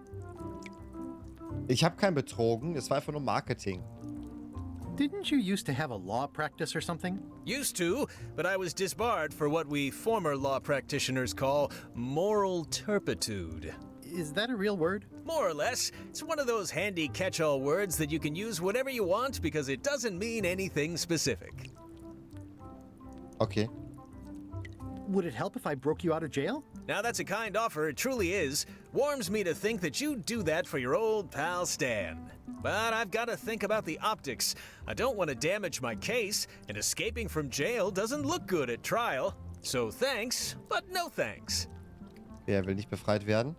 Ich habe keinen betrogen, es war einfach nur Marketing. Didn't you used to have a law practice or something? Used to, but I was disbarred for what we former law practitioners call moral turpitude. Is that a real word? More or less. It's one of those handy catch-all words that you can use whenever you want because it doesn't mean anything specific. Okay. Would it help if I broke you out of jail? Now that's a kind offer, it truly is. Warms me to think that you'd do that for your old pal Stan. But I've got to think about the optics. I don't want to damage my case, and escaping from jail doesn't look good at trial. So thanks, but no thanks. Wer will nicht befreit werden?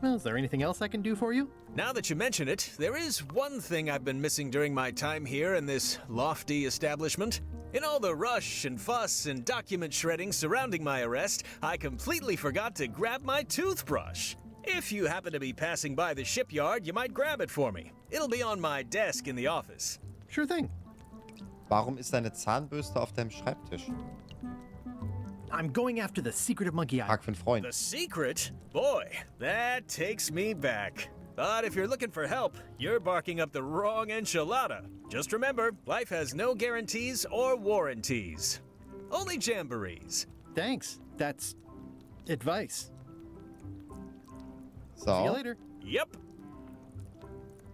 Well, is there anything else I can do for you? Now that you mention it, there is one thing I've been missing during my time here in this lofty establishment. In all the rush and fuss and document shredding surrounding my arrest, I completely forgot to grab my toothbrush. If you happen to be passing by the shipyard, you might grab it for me. It'll be on my desk in the office. Sure thing. Warum ist deine Zahnbürste auf deinem Schreibtisch? I'm going after the secret of Monkey Island. Frag für einen Freund. The secret? Boy, that takes me back. But if you're looking for help, you're barking up the wrong enchilada. Just remember, life has no guarantees or warranties. Only jamborees. Thanks. That's advice. So. See you later. Yep.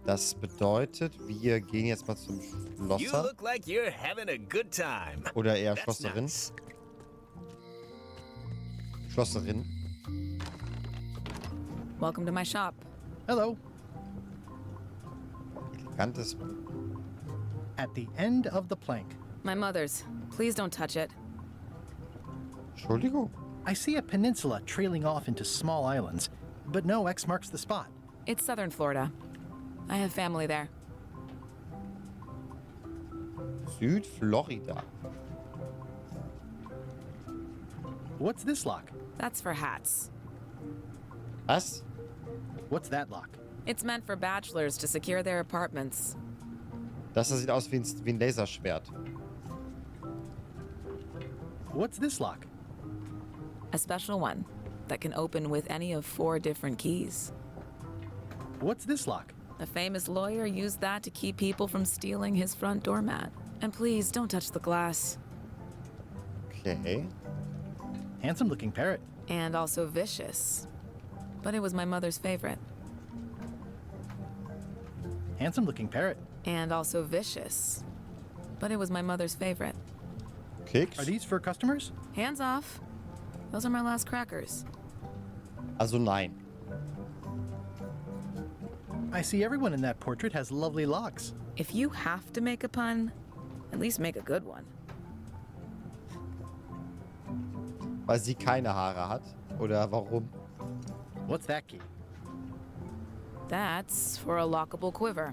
Das bedeutet, wir gehen jetzt mal zum You Schlosser. look like you're having a good time. Oder eher That's Schlosserin. nice. Schlosserin. Welcome to my shop. Hello. Elegantes. At the end of the plank. My mother's. Please don't touch it. Entschuldigung. I see a peninsula trailing off into small islands, but no X marks the spot. It's southern Florida. I have family there. Südflorida. What's this lock? That's for hats. Was? What's that lock? It's meant for bachelors to secure their apartments. Das sieht aus wie ein Laserschwert. What's this lock? A special one that can open with any of 4 different keys. What's this lock? A famous lawyer used that to keep people from stealing his front doormat. And please, don't touch the glass. Okay. Handsome looking parrot. And also vicious. But it was my mother's favorite. Handsome looking parrot. And also vicious. But it was my mother's favorite. Keks? Are these for customers? Hands off. Those are my last crackers. Also nein. I see everyone in that portrait has lovely locks. If you have to make a pun, at least make a good one. Weil sie keine Haare hat? Oder warum? What's that key? That's for a lockable quiver.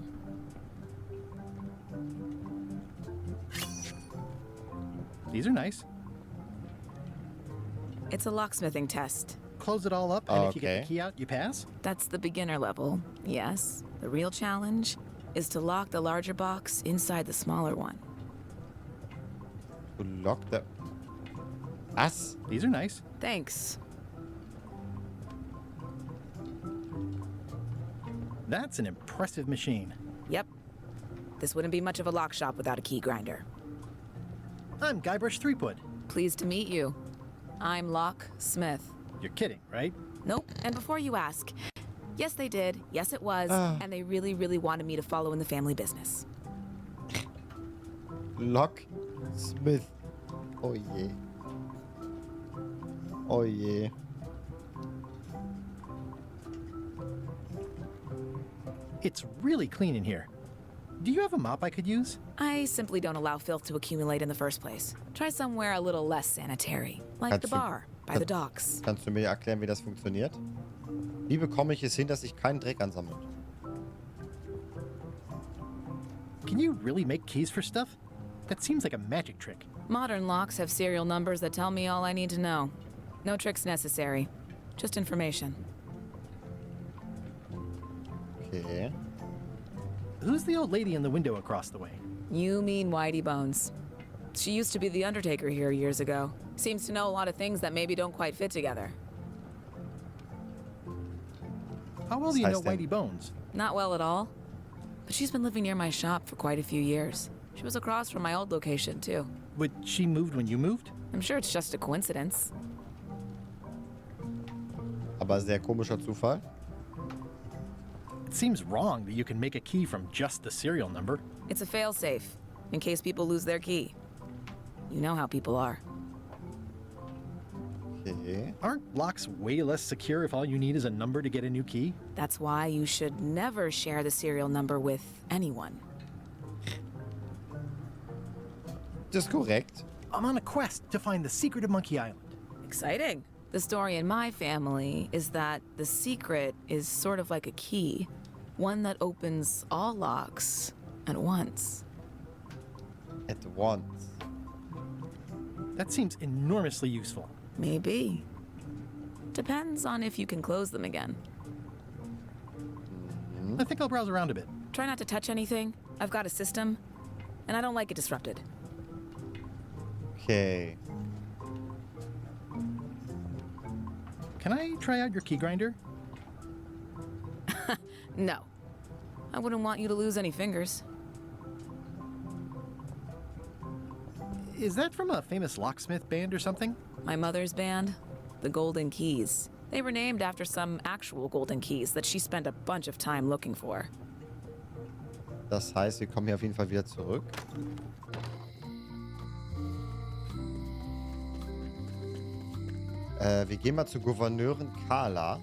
These are nice. It's a locksmithing test. Close it all up, and if you get the key out, you pass? That's the beginner level, yes. The real challenge is to lock the larger box inside the smaller one. To lock the... Was? These are nice. Thanks. That's an impressive machine. Yep. This wouldn't be much of a lock shop without a key grinder. I'm Guybrush Threepwood. Pleased to meet you. I'm Locksmith. You're kidding, right? Nope. And before you ask, yes, they did. Yes, it was. And they really, really wanted me to follow in the family business. Locksmith. Oh je. Oh je. It's really clean in here. Do you have a mop I could use? I simply don't allow filth to accumulate in the first place. Try somewhere a little less sanitary, like the bar by the docks. Kannst du mir erklären, wie das funktioniert? Wie bekomme ich es hin, dass sich kein Dreck ansammelt? Can you really make keys for stuff? That seems like a magic trick. Modern locks have serial numbers that tell me all I need to know. No tricks necessary. Just information. Okay. Who's the old lady in the window across the way? You mean Whitey Bones. She used to be the undertaker here years ago. Seems to know a lot of things that maybe don't quite fit together. How well do you know Whitey Bones? Not well at all. But she's been living near my shop for quite a few years. She was across from my old location, too. Would she moved when you moved? I'm sure it's just a coincidence. Aber sehr komischer Zufall. It seems wrong that you can make a key from just the serial number. It's a failsafe, in case people lose their key. You know how people are. Okay. Aren't locks way less secure if all you need is a number to get a new key? That's why you should never share the serial number with anyone. Das ist korrekt. I'm on a quest to find the secret of Monkey Island. Exciting. The story in my family is that the secret is sort of like a key, one that opens all locks at once. At once. That seems enormously useful. Maybe. Depends on if you can close them again. I think I'll browse around a bit. Try not to touch anything. I've got a system, and I don't like it disrupted. Okay. Can I try out your key grinder? No. I wouldn't want you to lose any fingers. Is that from a famous locksmith band or something? My mother's band, the Golden Keys. They were named after some actual golden keys that she spent a bunch of time looking for. Das heißt, wir kommen hier auf jeden Fall wieder zurück. Wir gehen mal zur Gouverneurin Carla.